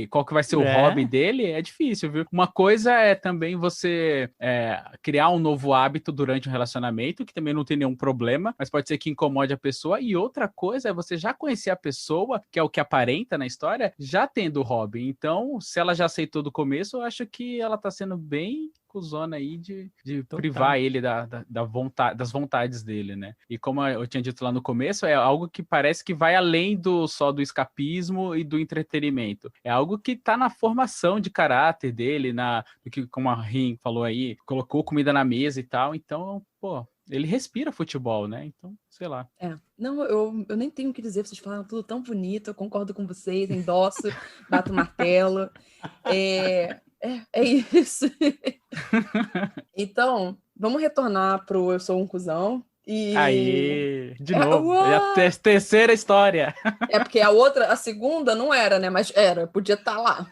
qual que vai ser o hobby dele, é difícil, viu? Uma coisa é também você criar um novo hábito durante um relacionamento, que também não tem nenhum problema, mas pode ser que incomode a pessoa. E outra coisa é você já conhecer a pessoa, que é o que aparenta na história, já tendo o hobby. Então, se ela já aceitou do começo, eu acho que ela tá sendo bem cuzona aí de privar ele das vontades dele, né? E como eu tinha dito lá no começo, é algo que parece que vai além só do escapismo e do entretenimento. É algo que tá na formação de caráter dele, como a Rin falou aí, colocou comida na mesa e tal. Então, pô, Ele respira futebol, né? Então, sei lá. Não, eu nem tenho o que dizer, vocês falaram tudo tão bonito, eu concordo com vocês, endosso, bato o martelo. É isso. Então, vamos retornar pro Eu Sou um Cuzão. Aí, de novo. Uau! É a terceira história. É porque a segunda não era, né? Mas podia estar lá.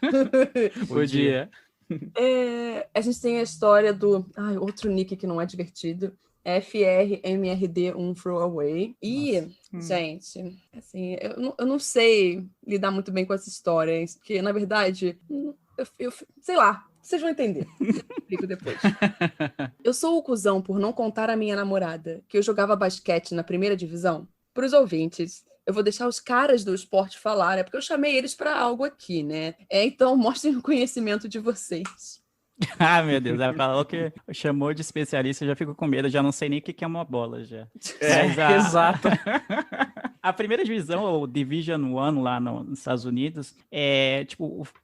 Podia. A gente tem a história do... outro nick que não é divertido. FRMRD1 Throwaway. E, gente, assim, eu não sei lidar muito bem com essa história, porque, na verdade, eu sei lá, vocês vão entender. Eu explico depois. Eu sou o cuzão por não contar à minha namorada que eu jogava basquete na primeira divisão. Para os ouvintes, eu vou deixar os caras do esporte falar, porque eu chamei eles para algo aqui, né? Então, mostrem o conhecimento de vocês. Meu Deus, ela falou que chamou de especialista, eu já fico com medo, já não sei nem o que é uma bola já. Exato. A primeira divisão, ou Division 1 lá nos Estados Unidos,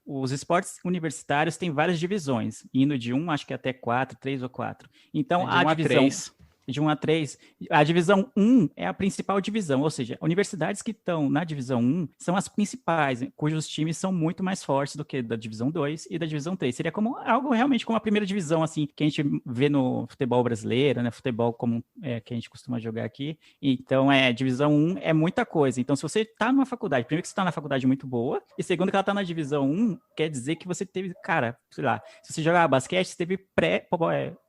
os esportes universitários têm várias divisões, indo de 1, acho que até 4, 3 ou 4. Então, a divisão... De 1 a 3. A divisão 1 é a principal divisão, ou seja, universidades que estão na divisão 1 são as principais, cujos times são muito mais fortes do que da divisão 2 e da divisão 3. Seria como algo realmente como a primeira divisão, assim, que a gente vê no futebol brasileiro, né? Futebol comum que a gente costuma jogar aqui. Então, divisão 1 é muita coisa. Então, se você está numa faculdade, primeiro que você está na faculdade muito boa, e segundo que ela está na divisão 1, quer dizer que você teve, cara, sei lá, se você jogava basquete, você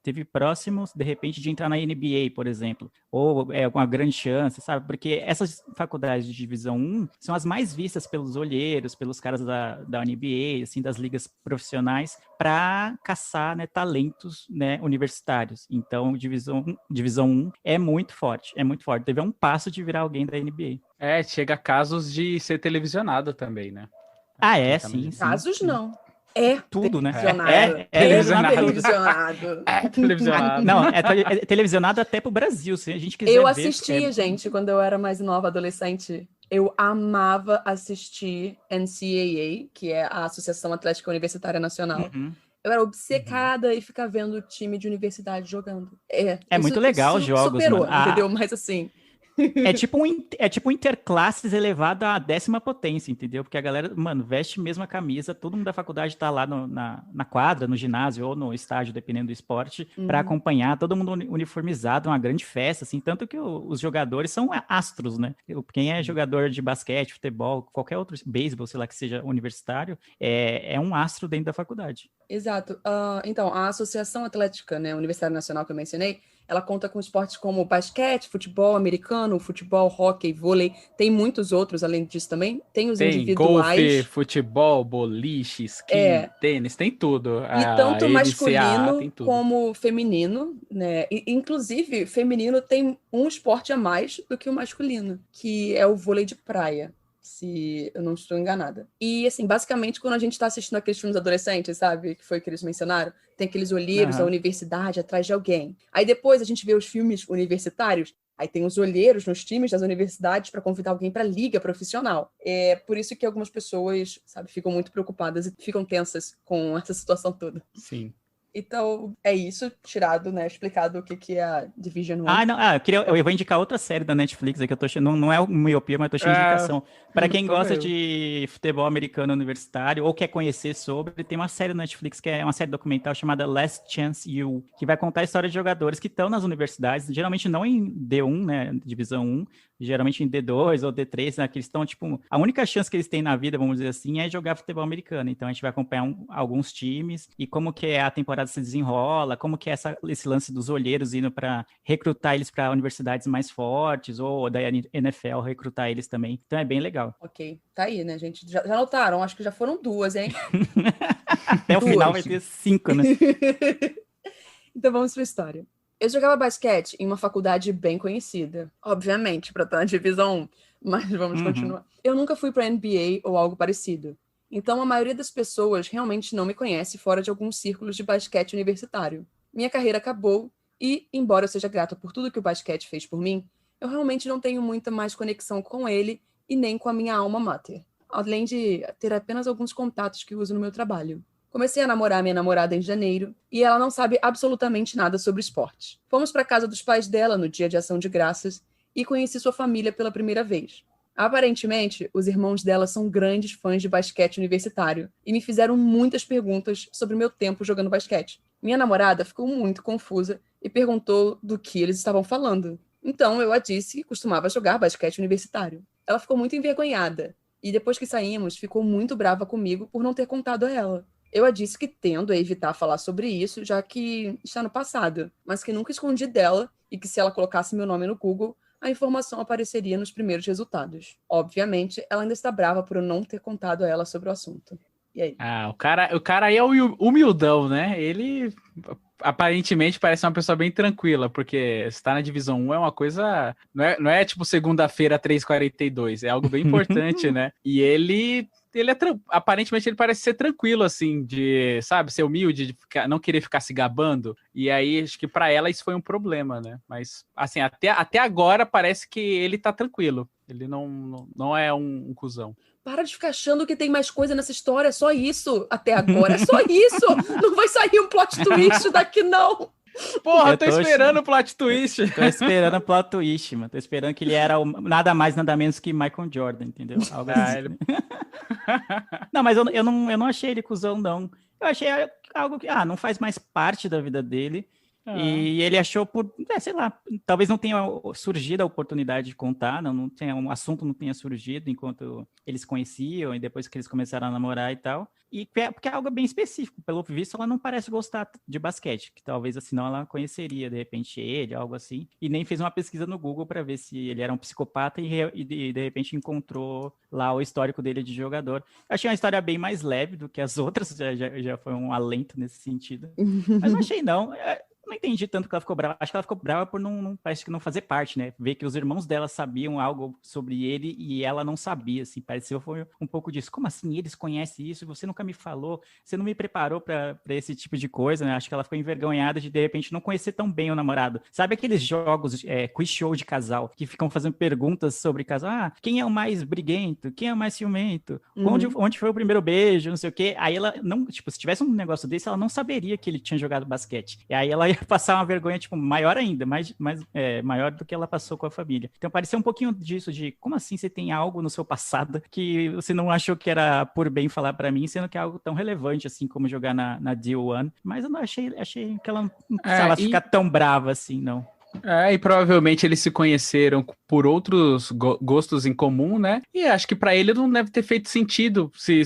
teve próximos, de repente, de entrar na NBA, por exemplo, ou com uma grande chance, sabe? Porque essas faculdades de divisão 1 são as mais vistas pelos olheiros, pelos caras da NBA, assim, das ligas profissionais, para caçar, né, talentos, né, universitários. Então, divisão 1 é muito forte, Teve um passo de virar alguém da NBA. Chega a casos de ser televisionado também, né? Sim. Casos não. Tudo, né? Televisionado. Não, é televisionado até pro Brasil, se a gente quiser ver. Eu assistia, gente, quando eu era mais nova, adolescente. Eu amava assistir NCAA, que é a Associação Atlética Universitária Nacional. Uhum. Eu era obcecada e ficar vendo o time de universidade jogando. Muito legal os jogos, superou, mano. entendeu? Mas assim... É tipo um interclasses elevado à 10ª potência, entendeu? Porque a galera, mano, veste mesmo a camisa, todo mundo da faculdade tá lá na quadra, no ginásio ou no estádio, dependendo do esporte, para acompanhar, todo mundo uniformizado, uma grande festa, assim, tanto que os jogadores são astros, né? Quem é jogador de basquete, futebol, qualquer outro, beisebol, sei lá, que seja universitário, é um astro dentro da faculdade. Exato. Então, a Associação Atlética, né, Universitária Nacional que eu mencionei, ela conta com esportes como basquete, futebol americano, futebol, hóquei, vôlei. Tem muitos outros, além disso também. Tem os individuais. Golfe, futebol, boliche, esqui, tênis, tem tudo. E tanto masculino tem tudo. como feminino, né? Inclusive, feminino tem um esporte a mais do que o masculino, que é o vôlei de praia, se eu não estou enganada. E, assim, basicamente, quando a gente está assistindo aqueles filmes adolescentes, sabe? Que foi que eles mencionaram, tem aqueles olheiros da universidade atrás de alguém. Aí depois a gente vê os filmes universitários, aí tem os olheiros nos times das universidades para convidar alguém para a liga profissional. É por isso que algumas pessoas, sabe, ficam muito preocupadas e ficam tensas com essa situação toda. Sim. Então, é isso, tirado, né, explicado o que é a Division 1. Eu vou indicar outra série da Netflix, que eu tô cheio, não é o miopia, mas eu tô cheio de indicação. Para quem gosta de futebol americano universitário, ou quer conhecer sobre, tem uma série da Netflix, que é uma série documental chamada Last Chance U, que vai contar a história de jogadores que estão nas universidades, geralmente não em D1, né, Divisão 1, geralmente em D2 ou D3, né, que eles estão, tipo, a única chance que eles têm na vida, vamos dizer assim, é jogar futebol americano. Então a gente vai acompanhar alguns times e como que a temporada se desenrola, como que é esse lance dos olheiros indo para recrutar eles para universidades mais fortes, ou da NFL recrutar eles também. Então é bem legal. Ok, tá aí, né, gente? Já notaram? Acho que já foram 2, hein? Até o final vai ter 5, né? Então vamos para a história. Eu jogava basquete em uma faculdade bem conhecida, obviamente, para estar na divisão 1, mas vamos continuar. Eu nunca fui para NBA ou algo parecido, então a maioria das pessoas realmente não me conhece fora de alguns círculos de basquete universitário. Minha carreira acabou e, embora eu seja grata por tudo que o basquete fez por mim, eu realmente não tenho muita mais conexão com ele e nem com a minha alma mater, além de ter apenas alguns contatos que uso no meu trabalho. Comecei a namorar minha namorada em janeiro e ela não sabe absolutamente nada sobre esporte. Fomos para casa dos pais dela no dia de Ação de Graças e conheci sua família pela primeira vez. Aparentemente, os irmãos dela são grandes fãs de basquete universitário e me fizeram muitas perguntas sobre meu tempo jogando basquete. Minha namorada ficou muito confusa e perguntou do que eles estavam falando. Então, eu a disse que costumava jogar basquete universitário. Ela ficou muito envergonhada e depois que saímos, ficou muito brava comigo por não ter contado a ela. Eu a disse que tendo a evitar falar sobre isso, já que está no passado, mas que nunca escondi dela e que se ela colocasse meu nome no Google, a informação apareceria nos primeiros resultados. Obviamente, ela ainda está brava por eu não ter contado a ela sobre o assunto. E aí? O cara aí é humildão, né? Ele aparentemente parece uma pessoa bem tranquila, porque estar na divisão 1 é uma coisa... Não é tipo segunda-feira, 3h42, é algo bem importante, né? E ele aparentemente ele parece ser tranquilo, assim, de, sabe, ser humilde, de não querer ficar se gabando. E aí, acho que pra ela isso foi um problema, né? Mas, assim, até agora parece que ele tá tranquilo. Ele não é um cuzão. Para de ficar achando que tem mais coisa nessa história, é só isso. Até agora é só isso. Não vai sair um plot twist daqui, não. Porra, eu tô esperando o plot twist. Tô esperando o plot twist, mano. Tô esperando que ele era nada mais, nada menos que Michael Jordan, entendeu? Algo assim. Ele... Não, mas eu não achei ele cuzão, não. Eu achei algo que, não faz mais parte da vida dele. E ele achou sei lá, talvez não tenha surgido a oportunidade de contar, um assunto não tenha surgido enquanto eles conheciam e depois que eles começaram a namorar e tal. E porque é algo bem específico, pelo visto ela não parece gostar de basquete, que talvez assim não ela conheceria de repente ele, algo assim, e nem fez uma pesquisa no Google para ver se ele era um psicopata e de repente encontrou lá o histórico dele de jogador. Eu achei uma história bem mais leve do que as outras, já foi um alento nesse sentido, mas não achei não. Não entendi tanto que ela ficou brava. Acho que ela ficou brava por parece que não fazer parte, né? Ver que os irmãos dela sabiam algo sobre ele e ela não sabia, assim. Pareceu foi um pouco disso. Como assim? Eles conhecem isso? Você nunca me falou? Você não me preparou para esse tipo de coisa, né? Acho que ela ficou envergonhada de repente, não conhecer tão bem o namorado. Sabe aqueles jogos, quiz show de casal, que ficam fazendo perguntas sobre casal? Quem é o mais briguento? Quem é o mais ciumento? Onde foi o primeiro beijo? Não sei o quê. Aí ela não... Tipo, se tivesse um negócio desse, ela não saberia que ele tinha jogado basquete. E aí ela ia passar uma vergonha, tipo, maior ainda, maior do que ela passou com a família. Então parecia um pouquinho disso, de como assim você tem algo no seu passado que você não achou que era por bem falar pra mim, sendo que é algo tão relevante, assim, como jogar na D1, mas eu não achei que ela não precisava ficar tão brava assim, não. E provavelmente eles se conheceram por outros gostos em comum, né? E acho que pra ele não deve ter feito sentido se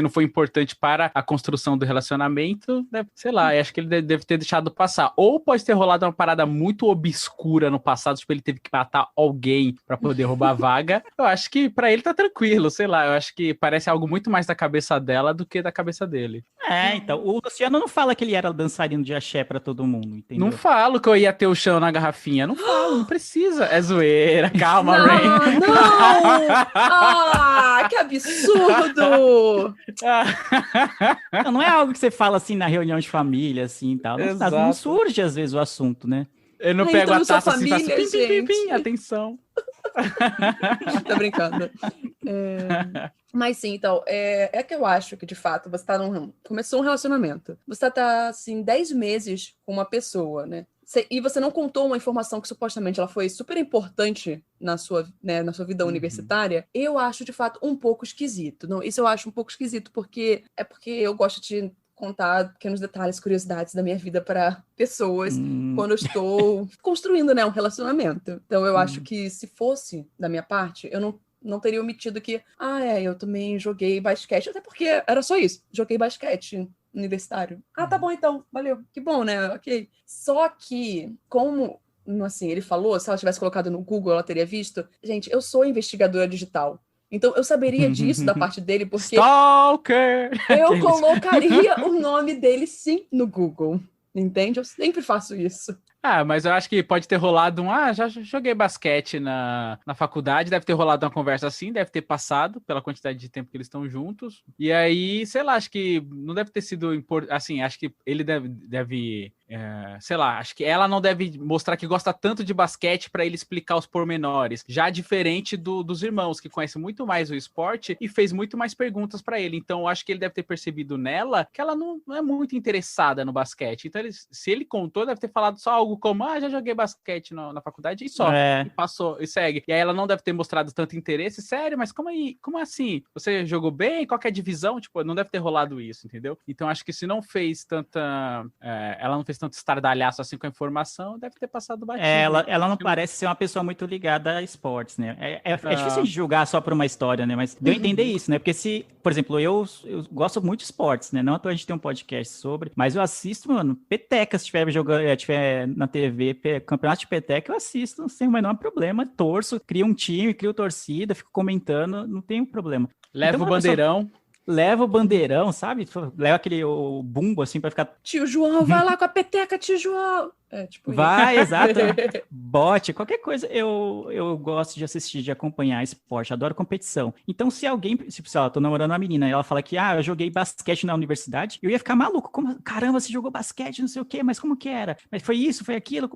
não foi importante para a construção do relacionamento, sei lá, acho que ele deve ter deixado passar. Ou pode ter rolado uma parada muito obscura no passado, tipo, ele teve que matar alguém pra poder roubar a vaga. Eu acho que pra ele tá tranquilo, sei lá, eu acho que parece algo muito mais da cabeça dela do que da cabeça dele. Então, o Luciano não fala que ele era dançarino de axé pra todo mundo, entendeu? Não falo que eu ia ter o chão na garrafinha, não falo, não precisa. É zoeira, calma, Rain. Não! Que absurdo! Não é algo que você fala assim na reunião de família, assim, tal. Não surge às vezes o assunto, né? Eu não pego a taça família, assim, faço pim, atenção. Tô brincando. Mas sim, então, é que eu acho que, de fato, você começou um relacionamento. Você tá, assim, 10 meses com uma pessoa, né? E você não contou uma informação que supostamente ela foi super importante na sua vida universitária, eu acho, de fato, um pouco esquisito. Não, isso eu acho um pouco esquisito, porque eu gosto de contar pequenos detalhes, curiosidades da minha vida para pessoas quando eu estou construindo, né, um relacionamento. Então, eu acho que se fosse da minha parte, eu não teria omitido que, eu também joguei basquete, até porque era só isso, joguei basquete universitário. Tá bom então, valeu, que bom, né, ok. Só que, como, assim, ele falou, se ela tivesse colocado no Google, ela teria visto, gente, eu sou investigadora digital, então eu saberia disso da parte dele, porque Stalker! Eu colocaria o nome dele sim no Google, entende? Eu sempre faço isso. Mas eu acho que pode ter rolado já joguei basquete na faculdade, deve ter rolado uma conversa assim, deve ter passado pela quantidade de tempo que eles estão juntos, e aí, sei lá, acho que não deve ter sido assim, acho que ele deve sei lá, acho que ela não deve mostrar que gosta tanto de basquete para ele explicar os pormenores. Já diferente dos irmãos, que conhecem muito mais o esporte e fez muito mais perguntas para ele. Então, eu acho que ele deve ter percebido nela que ela não é muito interessada no basquete. Então, se ele contou, deve ter falado só algo como, já joguei basquete na faculdade e só. E passou, e segue. E aí ela não deve ter mostrado tanto interesse. Sério, mas como assim? Você jogou bem? Qual que é a divisão? Tipo, não deve ter rolado isso, entendeu? Então, acho que se não fez ela não fez tanto estardalhaço assim com a informação, deve ter passado batido. Ela não parece ser uma pessoa muito ligada a esportes, né? É difícil de julgar só por uma história, né? Mas deu a entender isso, né? Porque por exemplo, eu gosto muito de esportes, né? Não à toa a gente tem um podcast sobre, mas eu assisto, mano, peteca, se tiver na TV, campeonato de peteca, eu assisto sem o menor problema, torço, crio um time, crio torcida, fico comentando, não tem problema. Leva então, o bandeirão. Leva o bandeirão, sabe? Leva o bumbo, assim, pra ficar... Tio João, vai lá com a peteca, tio João! Tipo vai, isso. Exato. Bote, qualquer coisa. Eu gosto de assistir, de acompanhar esporte, adoro competição. Então, se sei lá, tô namorando uma menina e ela fala que, eu joguei basquete na universidade, eu ia ficar maluco. Caramba, você jogou basquete, não sei o quê, mas como que era? Mas foi isso, foi aquilo,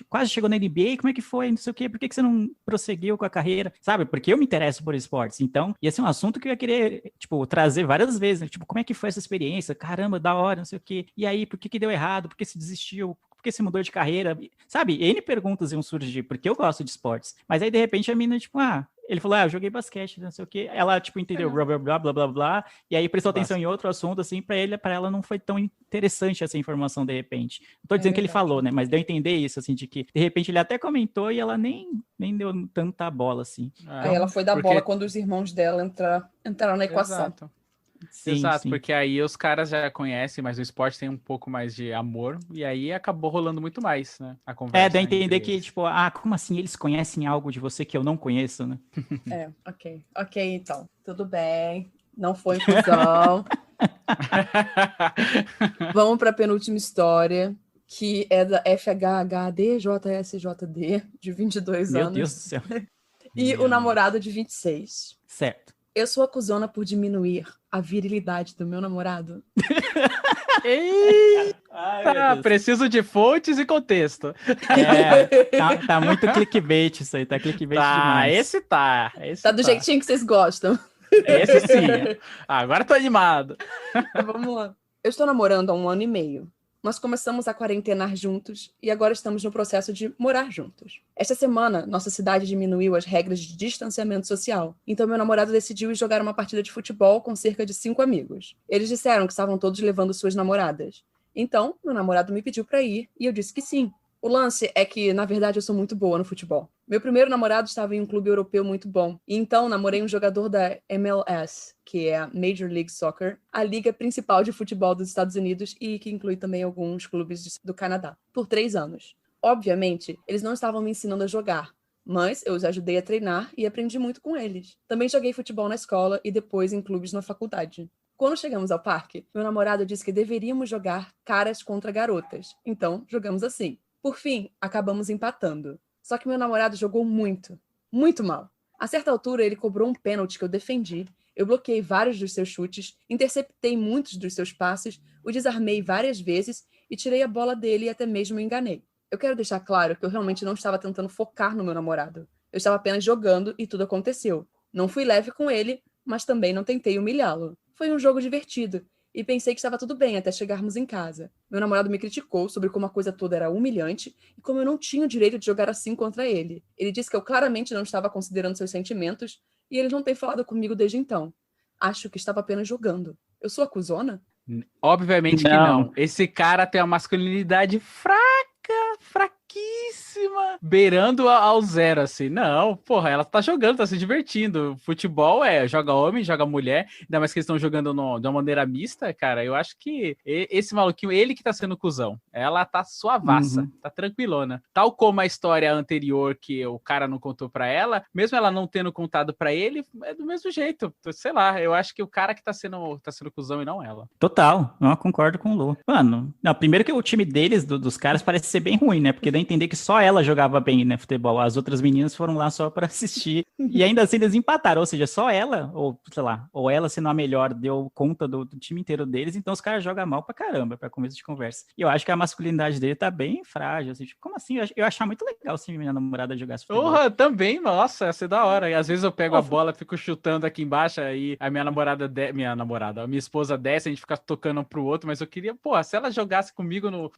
quase chegou na NBA, como é que foi, não sei o quê, por que você não prosseguiu com a carreira? Sabe? Porque eu me interesso por esportes. Então, ia ser um assunto que eu ia querer, trazer várias vezes, né? Como é que foi essa experiência? Caramba, da hora, não sei o quê. E aí, por que deu errado? Por que se desistiu? Por que você mudou de carreira? Sabe, N perguntas iam surgir, porque eu gosto de esportes. Mas aí, de repente, a menina, ele falou, eu joguei basquete, não sei o quê. Ela, entendeu, blá, blá, blá, blá, e aí prestou atenção em outro assunto, assim, pra ela não foi tão interessante essa informação, de repente. Não tô dizendo que ele falou, né, mas deu a entender isso, assim, de que, de repente, ele até comentou e ela nem deu tanta bola, assim. Aí ela foi dar bola quando os irmãos dela entraram na equação. Exato. Sim. Porque aí os caras já conhecem, mas o esporte tem um pouco mais de amor, e aí acabou rolando muito mais, né? A conversa. Dá a entender que, como assim eles conhecem algo de você que eu não conheço, né? Ok, então. Tudo bem. Não foi inclusão. Vamos para a penúltima história, que é da FHHDJSJD, de 22 anos. Meu Deus do céu. E o namorado de 26. Certo. Eu sou acusona por diminuir a virilidade do meu namorado. Eita, preciso de fontes e contexto. Tá muito clickbait isso aí, tá clickbait demais. Esse tá do jeitinho que vocês gostam. Esse sim. Agora tô animado. Vamos lá. Eu estou namorando há 1 ano e meio. Nós começamos a quarentenar juntos e agora estamos no processo de morar juntos. Esta semana, nossa cidade diminuiu as regras de distanciamento social, então meu namorado decidiu ir jogar uma partida de futebol com cerca de 5 amigos. Eles disseram que estavam todos levando suas namoradas. Então, meu namorado me pediu para ir e eu disse que sim. O lance é que, na verdade, eu sou muito boa no futebol. Meu primeiro namorado estava em um clube europeu muito bom. E então, namorei um jogador da MLS, que é a Major League Soccer, a liga principal de futebol dos Estados Unidos e que inclui também alguns clubes do Canadá, por 3 anos. Obviamente, eles não estavam me ensinando a jogar, mas eu os ajudei a treinar e aprendi muito com eles. Também joguei futebol na escola e depois em clubes na faculdade. Quando chegamos ao parque, meu namorado disse que deveríamos jogar caras contra garotas. Então, jogamos assim. Por fim, acabamos empatando. Só que meu namorado jogou muito, muito mal. A certa altura, ele cobrou um pênalti que eu defendi, eu bloqueei vários dos seus chutes, interceptei muitos dos seus passes, o desarmei várias vezes e tirei a bola dele e até mesmo o enganei. Eu quero deixar claro que eu realmente não estava tentando focar no meu namorado. Eu estava apenas jogando e tudo aconteceu. Não fui leve com ele, mas também não tentei humilhá-lo. Foi um jogo divertido. E pensei que estava tudo bem até chegarmos em casa. Meu namorado me criticou sobre como a coisa toda era humilhante e como eu não tinha o direito de jogar assim contra ele. Ele disse que eu claramente não estava considerando seus sentimentos e ele não tem falado comigo desde então. Acho que estava apenas jogando. Eu sou acusona? Obviamente que não. Esse cara tem uma masculinidade fraquíssima, beirando ao zero, assim. Não, porra, ela tá jogando, tá se divertindo. Futebol joga homem, joga mulher, ainda mais que eles estão jogando de uma maneira mista, cara. Eu acho que esse maluquinho, ele que tá sendo cuzão. Ela tá suavaça, tá tranquilona. Tal como a história anterior que o cara não contou pra ela, mesmo ela não tendo contado pra ele, é do mesmo jeito. Sei lá, eu acho que o cara que tá sendo cuzão e não ela. Total, eu concordo com o Lu. Mano, não, primeiro que o time deles, dos caras, parece ser bem ruim, né? Porque dá a entender que só ela jogava bem, né, futebol. As outras meninas foram lá só pra assistir. E ainda assim eles empataram, ou seja, só ela, ou sei lá, ou ela sendo a melhor, deu conta do time inteiro deles, então os caras jogam mal pra caramba, pra começo de conversa. E eu acho que a masculinidade dele tá bem frágil, assim, tipo, como assim? Eu achar muito legal se minha namorada jogasse futebol. Porra, também, nossa, ia ser da hora. E às vezes eu pego a bola, fico chutando aqui embaixo, aí a minha minha esposa desce, a gente fica tocando um pro outro, mas eu queria, pô, se ela jogasse comigo no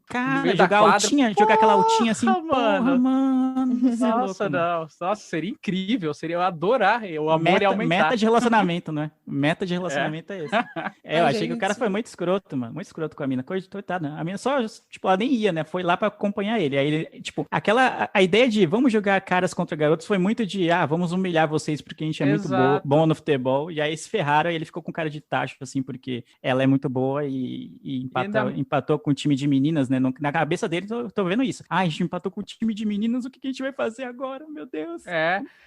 meio da jogar quadra, altinha, jogar aquela altinha assim, porra, mano. Nossa, não. Nossa, seria incrível, eu adorar, o amor ia aumentar. Meta de relacionamento, né? Meta de relacionamento é esse. Eu achei que o cara foi muito escroto, mano, muito escroto com a mina, coitada. A mina só, tipo, ela nem ia, né? Foi lá pra acompanhar ele. Aí ele, tipo, a ideia de vamos jogar caras contra garotos foi muito de, vamos humilhar vocês porque a gente é muito bom no futebol. E aí se ferraram e ele ficou com cara de tacho, assim, porque ela é muito boa e empatou com o time de meninas, né? Na cabeça dele, tô vendo isso. A gente empatou com o time de meninas, o que a gente vai fazer agora? Meu Deus.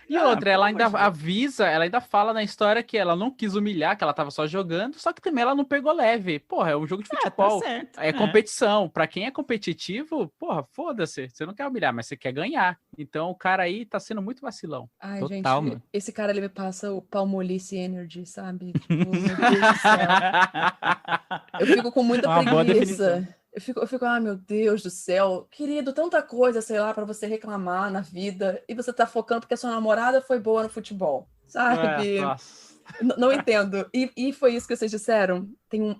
E outra, ela ainda avisa, ela ainda fala na história que ela não quis humilhar, que ela tava só jogando, só que também ela não pegou leve. Porra, é um jogo de futebol. Tá certo. É competição. Pra quem é competitivo, porra, foda-se. Você não quer humilhar, mas você quer ganhar. Então o cara aí tá sendo muito vacilão. Ai, Total, gente, mano. esse cara, ele me passa o Palmolice Energy, sabe? Tipo, meu Deus do céu. Eu fico com muita preguiça. Eu fico, meu Deus do céu, querido, tanta coisa, sei lá, pra você reclamar na vida, e você tá focando porque a sua namorada foi boa no futebol, sabe? Não entendo. E foi isso que vocês disseram?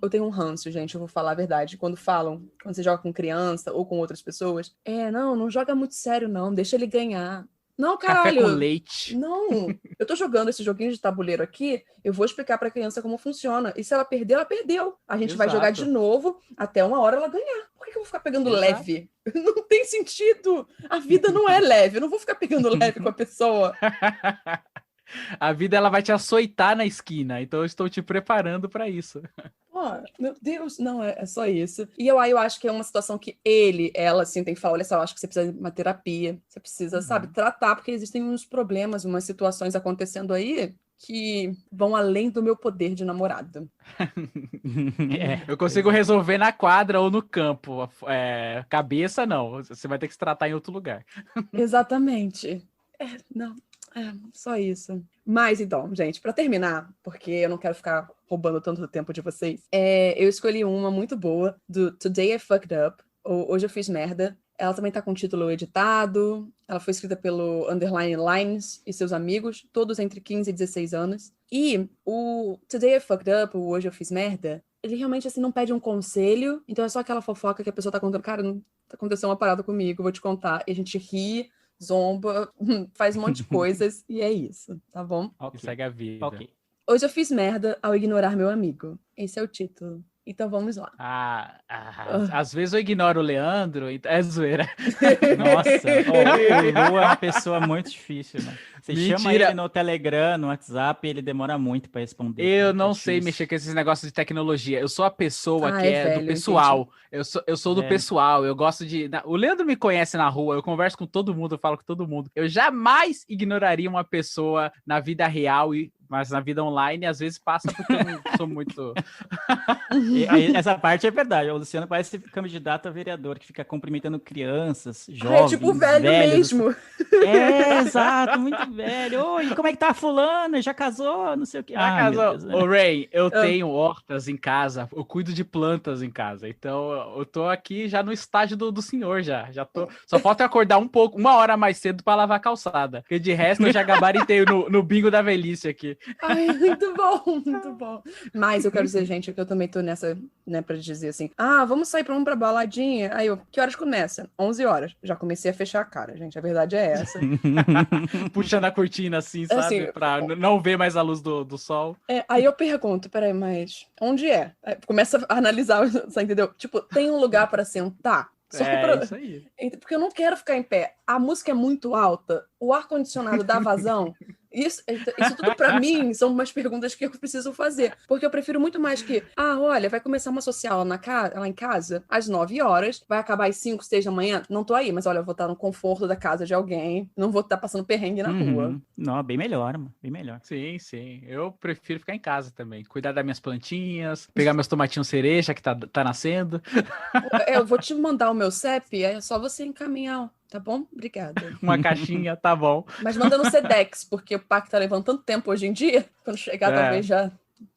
Eu tenho um ranço, gente, eu vou falar a verdade. Quando você joga com criança ou com outras pessoas, não joga muito sério, não, deixa ele ganhar. Não, caralho. Café com leite. Não, eu tô jogando esse joguinho de tabuleiro aqui, eu vou explicar pra criança como funciona. E se ela perder, ela perdeu. A gente vai jogar de novo até uma hora ela ganhar. Por que eu vou ficar pegando leve? Não tem sentido. A vida não é leve. Eu não vou ficar pegando leve com a pessoa. A vida, ela vai te açoitar na esquina. Então eu estou te preparando pra isso. Meu Deus, não, é só isso. E eu acho que é uma situação que ela, assim, tem que falar, olha só, eu acho que você precisa de uma terapia, você precisa, sabe, tratar, porque existem uns problemas, umas situações acontecendo aí que vão além do meu poder de namorada. Eu consigo resolver na quadra ou no campo. Cabeça, não. Você vai ter que se tratar em outro lugar. Exatamente. Só isso. Mas então, gente, pra terminar, porque eu não quero ficar roubando tanto tempo de vocês, eu escolhi uma muito boa, do Today I Fucked Up, ou Hoje Eu Fiz Merda. Ela também tá com título editado, ela foi escrita pelo Underline Lines e seus amigos, todos entre 15 e 16 anos. E o Today I Fucked Up, ou Hoje Eu Fiz Merda, ele realmente, assim, não pede um conselho, então é só aquela fofoca que a pessoa tá contando, cara, não aconteceu uma parada comigo, vou te contar, e a gente ri, zomba, faz um monte de coisas, e é isso, tá bom? Okay. Segue a vida. Ok. Hoje eu fiz merda ao ignorar meu amigo. Esse é o título. Então vamos lá. Às vezes eu ignoro o Leandro, é zoeira. Nossa, o Lu é uma pessoa muito difícil, né? Você chama ele no Telegram, no WhatsApp, ele demora muito pra responder. Eu não sei mexer com esses negócios de tecnologia. Eu sou a pessoa que é do pessoal. Eu sou do pessoal. Eu gosto de... O Leandro me conhece na rua, eu converso com todo mundo, eu falo com todo mundo. Eu jamais ignoraria uma pessoa na vida real, mas na vida online, às vezes passa porque eu não sou muito... Essa parte é verdade. O Luciano parece candidato a vereador, que fica cumprimentando crianças, jovens, é tipo velho mesmo. Exato, muito velho. Oi, como é que tá a fulana? Já casou? Não sei o que. Já casou. Ô, Ray, eu tenho hortas em casa, eu cuido de plantas em casa, então eu tô aqui já no estágio do senhor, já tô... Só falta eu acordar uma hora mais cedo pra lavar a calçada, porque de resto eu já gabaritei no bingo da velhice aqui. Ai, muito bom, muito bom. Mas eu quero dizer, gente, que eu também tô nessa, né, pra dizer assim, vamos sair pra baladinha. Aí que horas começa? 11 horas. Já comecei a fechar a cara, gente, a verdade é essa. Puxando a cortina assim, sabe? Assim, pra não ver mais a luz do sol. Aí eu pergunto, peraí, mas onde é? Aí começa a analisar, você entendeu? Tipo, tem um lugar pra sentar? Isso aí. Porque eu não quero ficar em pé. A música é muito alta, o ar-condicionado dá vazão. Isso tudo pra mim são umas perguntas que eu preciso fazer. Porque eu prefiro muito mais que, olha, vai começar uma social lá em casa às 9 horas, vai acabar às 5, 6 da manhã, não tô aí, mas olha, eu vou estar no conforto da casa de alguém, não vou estar passando perrengue na rua. Não, bem melhor, mano, bem melhor. Sim, sim. Eu prefiro ficar em casa também. Cuidar das minhas plantinhas, pegar meus tomatinhos cereja que tá nascendo. Eu vou te mandar o meu CEP, é só você encaminhar. Tá bom? Obrigada. Uma caixinha, tá bom. Mas manda no Sedex, porque o parque tá levando tanto tempo hoje em dia. Quando chegar, talvez já...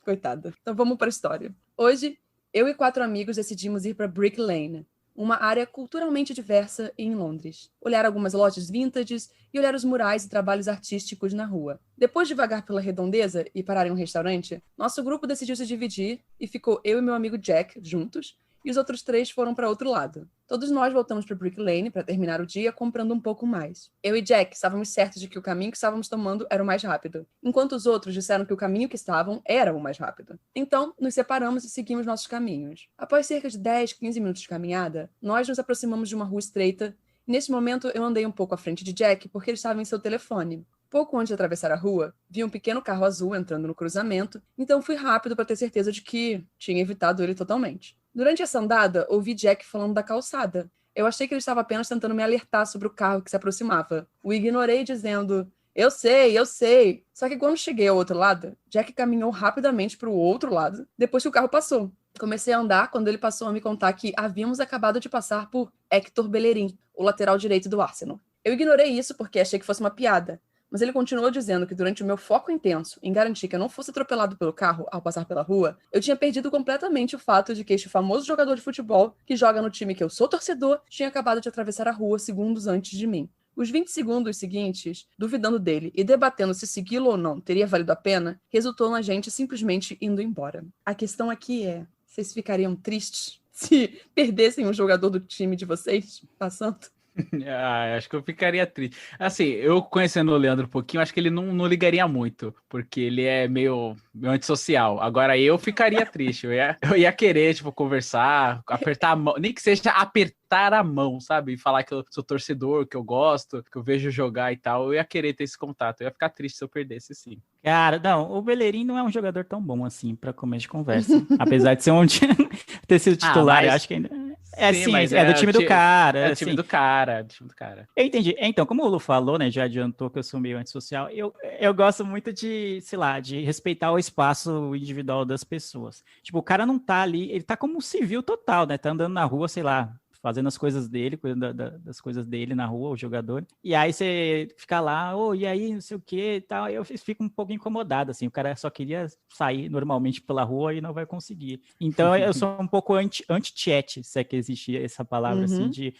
Coitada. Então vamos para a história. Hoje, eu e 4 amigos decidimos ir para Brick Lane, uma área culturalmente diversa em Londres. Olhar algumas lojas vintages e olhar os murais e trabalhos artísticos na rua. Depois de vagar pela redondeza e parar em um restaurante, nosso grupo decidiu se dividir e ficou eu e meu amigo Jack juntos, e os outros 3 foram para outro lado. Todos nós voltamos para Brick Lane para terminar o dia comprando um pouco mais. Eu e Jack estávamos certos de que o caminho que estávamos tomando era o mais rápido, enquanto os outros disseram que o caminho que estavam era o mais rápido. Então, nos separamos e seguimos nossos caminhos. Após cerca de 10, 15 minutos de caminhada, nós nos aproximamos de uma rua estreita, e nesse momento eu andei um pouco à frente de Jack porque ele estava em seu telefone. Pouco antes de atravessar a rua, vi um pequeno carro azul entrando no cruzamento, então fui rápido para ter certeza de que tinha evitado ele totalmente. Durante essa andada, ouvi Jack falando da calçada. Eu achei que ele estava apenas tentando me alertar sobre o carro que se aproximava. O ignorei dizendo, eu sei. Só que quando cheguei ao outro lado, Jack caminhou rapidamente para o outro lado, depois que o carro passou. Comecei a andar quando ele passou a me contar que havíamos acabado de passar por Hector Bellerin, o lateral direito do Arsenal. Eu ignorei isso porque achei que fosse uma piada. Mas ele continuou dizendo que durante o meu foco intenso em garantir que eu não fosse atropelado pelo carro ao passar pela rua, eu tinha perdido completamente o fato de que este famoso jogador de futebol, que joga no time que eu sou torcedor, tinha acabado de atravessar a rua segundos antes de mim. Os 20 segundos seguintes, duvidando dele e debatendo se segui-lo ou não teria valido a pena, resultou na gente simplesmente indo embora. A questão aqui é, vocês ficariam tristes se perdessem um jogador do time de vocês passando? Acho que eu ficaria triste. Assim, eu conhecendo o Leandro um pouquinho, acho que ele não ligaria muito, porque ele é meio antissocial. Agora eu ficaria triste, eu ia querer, tipo, conversar, apertar a mão, nem que seja apertar a mão, sabe? E falar que eu sou torcedor, que eu gosto, que eu vejo jogar e tal. Eu ia querer ter esse contato, eu ia ficar triste se eu perdesse, sim. Cara, não, o Bellerin não é um jogador tão bom assim pra começo de conversa. Apesar de ser ter sido titular, eu acho que ainda... Sim, mas é do time do cara. É do time do cara, Eu entendi. Então, como o Lu falou, né, já adiantou que eu sou meio antissocial, eu gosto muito de, sei lá, de respeitar o espaço individual das pessoas. Tipo, o cara não tá ali, ele tá como um civil total, né, tá andando na rua, sei lá, fazendo as coisas dele, cuidando das coisas dele na rua, o jogador. E aí você fica lá, e aí, não sei o que e tal. Eu fico um pouco incomodado, assim. O cara só queria sair normalmente pela rua e não vai conseguir. Então, eu sou um pouco anti-chat, se é que existe essa palavra, assim, de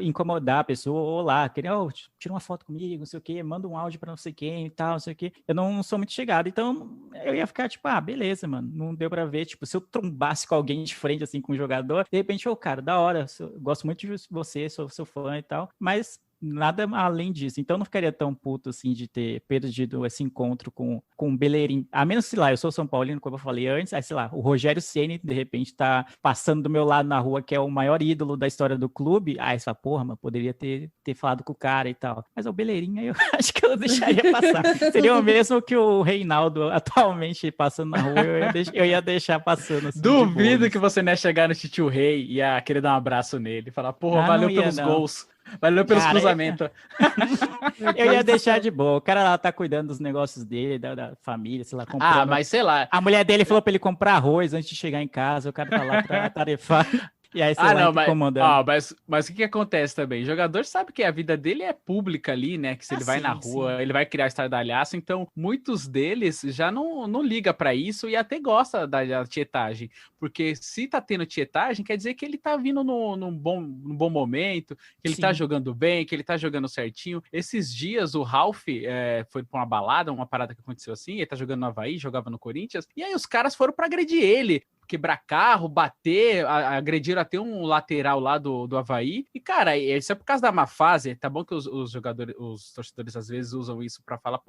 incomodar a pessoa. Olá, queria, tira uma foto comigo, não sei o que, manda um áudio pra não sei quem e tal, não sei o que. Eu não sou muito chegado. Então, eu ia ficar, tipo, beleza, mano. Não deu pra ver. Tipo, se eu trombasse com alguém de frente, assim, com um jogador, de repente, cara, da hora, eu gosto muito de você, sou seu fã e tal, mas nada além disso. Então eu não ficaria tão puto assim de ter perdido esse encontro com o Bellerin. A menos, sei lá, eu sou São Paulino, como eu falei antes, aí sei lá, o Rogério Ceni de repente tá passando do meu lado na rua, que é o maior ídolo da história do clube, aí você fala, porra, mas poderia ter falado com o cara e tal. Mas o Bellerin, aí eu acho que eu deixaria passar. Seria o mesmo que o Reinaldo atualmente passando na rua, eu ia deixar passando. Assim, duvido que você não ia chegar no Titio Rei e ia querer dar um abraço nele e falar, porra, valeu pelos gols. Valeu pelos cruzamentos. Eu ia deixar de boa. O cara lá tá cuidando dos negócios dele, da família, sei lá, comprando. Mas sei lá. A mulher dele falou pra ele comprar arroz antes de chegar em casa. O cara tá lá pra tarefar. E aí você vai incomodando. Mas o que acontece também? O jogador sabe que a vida dele é pública ali, né? Que se ele vai na rua, ele vai criar estardalhaço. Então, muitos deles já não liga pra isso e até gosta da tietagem. Porque se tá tendo tietagem, quer dizer que ele tá vindo num bom momento, que ele tá jogando bem, que ele tá jogando certinho. Esses dias, o Ralf foi pra uma balada, uma parada que aconteceu assim, ele tá jogando no Avaí, jogava no Corinthians, e aí os caras foram pra agredir ele. Quebrar carro, bater, agrediram até um lateral lá do Avaí. E, cara, isso é por causa da má fase. Tá bom que os jogadores, os torcedores às vezes usam isso pra falar,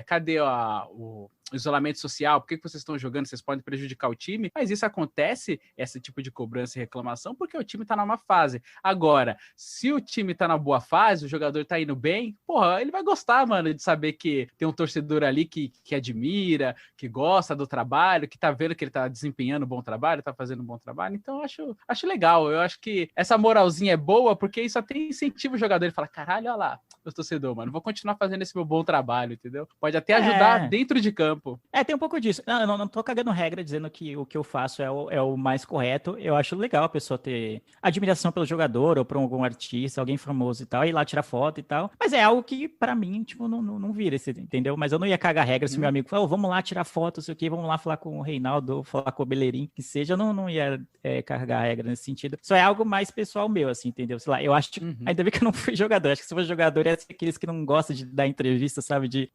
cadê o isolamento social? Por que vocês estão jogando? Vocês podem prejudicar o time. Mas isso acontece, esse tipo de cobrança e reclamação, porque o time tá na má fase. Agora, se o time tá na boa fase, o jogador tá indo bem, ele vai gostar, mano, de saber que tem um torcedor ali que admira, que gosta do trabalho, que tá vendo que ele tá desempenhando um bom trabalho, tá fazendo um bom trabalho. Então, acho legal. Eu acho que essa moralzinha é boa, porque isso até incentiva o jogador. Ele fala, caralho, olha lá, meu torcedor, mano, vou continuar fazendo esse meu bom trabalho, entendeu? Pode até ajudar dentro de campo. Tem um pouco disso. Eu não tô cagando regra dizendo que o que eu faço é o mais correto. Eu acho legal a pessoa ter admiração pelo jogador ou por algum artista, alguém famoso e tal, ir lá tirar foto e tal. Mas é algo que, pra mim, tipo, não vira, entendeu? Mas eu não ia cagar regra se meu amigo falou, vamos lá tirar foto, sei o quê, vamos lá falar com o Reinaldo, falar com o Bellerin, que seja. Eu não ia carregar regra nesse sentido. Só é algo mais pessoal meu, assim, entendeu? Sei lá, eu acho que, ainda bem que eu não fui jogador. Acho que se eu fosse jogador, ia ser aqueles que não gostam de dar entrevista, sabe? De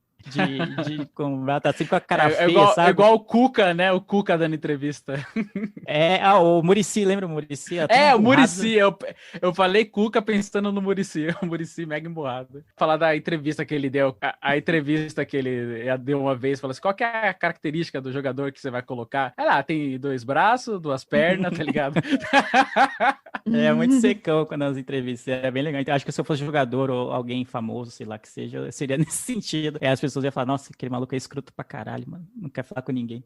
tá sempre com a cara feia, sabe? É igual o Cuca, né? O Cuca dando entrevista. O Muricy, lembra o Muricy? O Muricy. Eu falei Cuca pensando no Muricy. O Muricy mega emburrado. Falar da entrevista que ele deu. A entrevista que ele deu uma vez, falou assim, qual que é a característica do jogador que você vai colocar? Tem 2 braços, 2 pernas, tá ligado? É muito secão quando as entrevistas. É bem legal. Então, acho que se eu fosse jogador ou alguém famoso, sei lá que seja, seria nesse sentido. As pessoas iam falar, nossa, aquele maluco é escroto pra caralho, mano. Não quer falar com ninguém.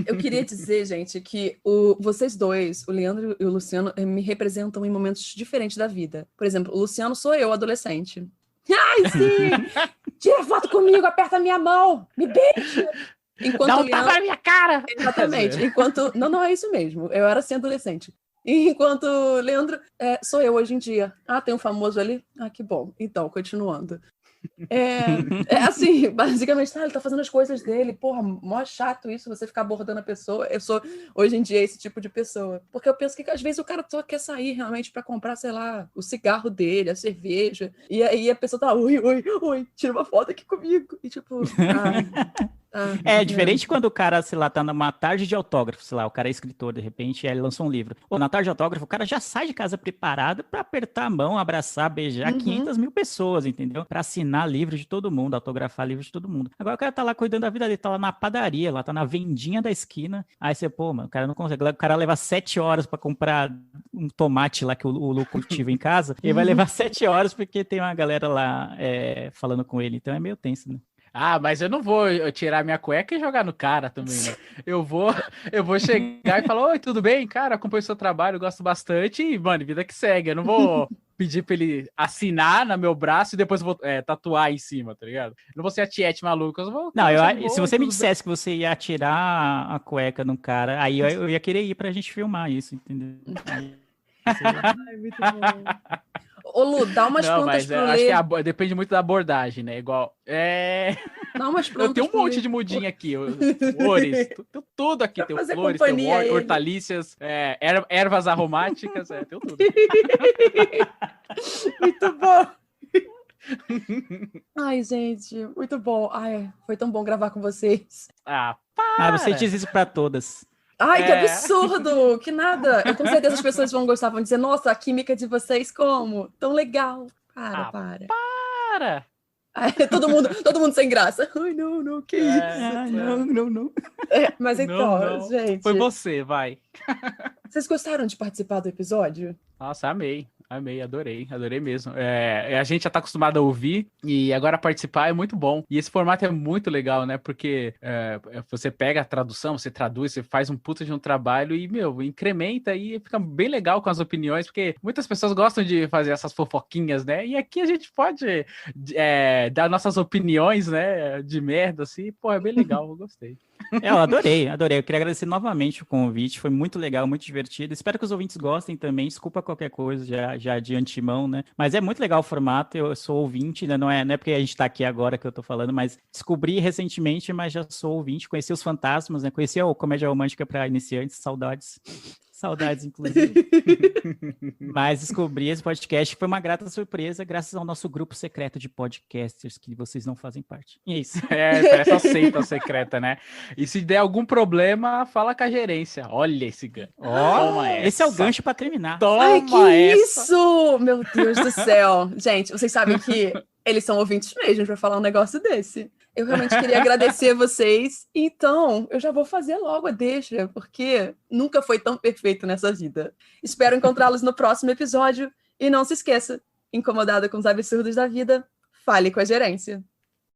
Eu queria dizer, gente, que vocês dois, o Leandro e o Luciano, me representam em momentos diferentes da vida. Por exemplo, o Luciano sou eu, adolescente. Ai, sim! Tira foto comigo, aperta minha mão, me beija! Dá um tapa na minha cara! Exatamente. Não, é isso mesmo. Eu era assim, adolescente. Enquanto Leandro, sou eu hoje em dia. Tem um famoso ali? Que bom. Então, continuando. Assim, basicamente, ele tá fazendo as coisas dele, porra, mó chato isso, você ficar abordando a pessoa. Eu sou, hoje em dia, esse tipo de pessoa. Porque eu penso que, às vezes, o cara só quer sair realmente pra comprar, sei lá, o cigarro dele, a cerveja, e aí a pessoa tá, oi, tira uma foto aqui comigo. E tipo, diferente quando o cara, sei lá, tá numa tarde de autógrafo, sei lá, o cara é escritor, de repente, ele lançou um livro. Na tarde de autógrafo, o cara já sai de casa preparado pra apertar a mão, abraçar, beijar 500 mil pessoas, entendeu? Pra assinar livro de todo mundo, autografar livro de todo mundo. Agora o cara tá lá cuidando da vida dele, tá lá na padaria, lá tá na vendinha da esquina, aí você, mano, o cara não consegue, o cara leva 7 horas pra comprar um tomate lá que o Lu cultiva em casa, e vai levar 7 horas porque tem uma galera lá falando com ele, então é meio tenso, né? Mas eu não vou tirar minha cueca e jogar no cara também, né? Eu vou chegar e falar, oi, tudo bem? Cara, acompanho o seu trabalho, gosto bastante e, mano, vida que segue. Eu não vou pedir pra ele assinar no meu braço e depois eu vou tatuar em cima, tá ligado? Eu não vou ser a tiete maluca. Se você me dissesse que você ia atirar a cueca no cara, aí eu ia querer ir pra gente filmar isso, entendeu? Ai, muito bom. Ô, Lu, dá umas prontas pro Lê. Acho que depende muito da abordagem, né? Igual. Dá umas prontas. Eu tenho um monte de mudinha aqui. Flores. Tudo aqui. Tem flores, tem hortaliças, ervas aromáticas. Tem tudo. Muito bom. Ai, gente, muito bom. Foi tão bom gravar com vocês. Você diz isso pra todas. Ai, que absurdo! Que nada! Eu com certeza as pessoas vão gostar, vão dizer, nossa, a química de vocês como? Tão legal. Para. Todo mundo sem graça. Ai, não, que isso? Não. Mas então, não. Gente... Foi você, vai. Vocês gostaram de participar do episódio? Nossa, amei, adorei mesmo. A gente já tá acostumado a ouvir e agora participar é muito bom. E esse formato é muito legal, né? Porque você pega a tradução, você traduz, você faz um puta de um trabalho e, incrementa e fica bem legal com as opiniões, porque muitas pessoas gostam de fazer essas fofoquinhas, né? E aqui a gente pode dar nossas opiniões, né? De merda, assim. Pô, é bem legal, eu gostei. Eu adorei. Eu queria agradecer novamente o convite, foi muito legal, muito divertido. Espero que os ouvintes gostem também, desculpa qualquer coisa já de antemão, né? Mas é muito legal o formato, eu sou ouvinte, né? Não é porque a gente tá aqui agora que eu tô falando, mas descobri recentemente, mas já sou ouvinte, conheci os Fantasmas, né? Conheci a Comédia Romântica para Iniciantes, saudades, inclusive. Mas descobri esse podcast, foi uma grata surpresa, graças ao nosso grupo secreto de podcasters, que vocês não fazem parte. E é isso. Essa seita secreta, né? E se der algum problema, fala com a gerência. Olha esse gancho. Esse é o gancho pra terminar. Isso! Meu Deus do céu. Gente, vocês sabem que eles são ouvintes mesmo pra falar um negócio desse. Eu realmente queria agradecer vocês. Então, eu já vou fazer logo a deixa, porque nunca foi tão perfeito nessa vida. Espero encontrá-los no próximo episódio. E não se esqueça, incomodada com os absurdos da vida, fale com a gerência.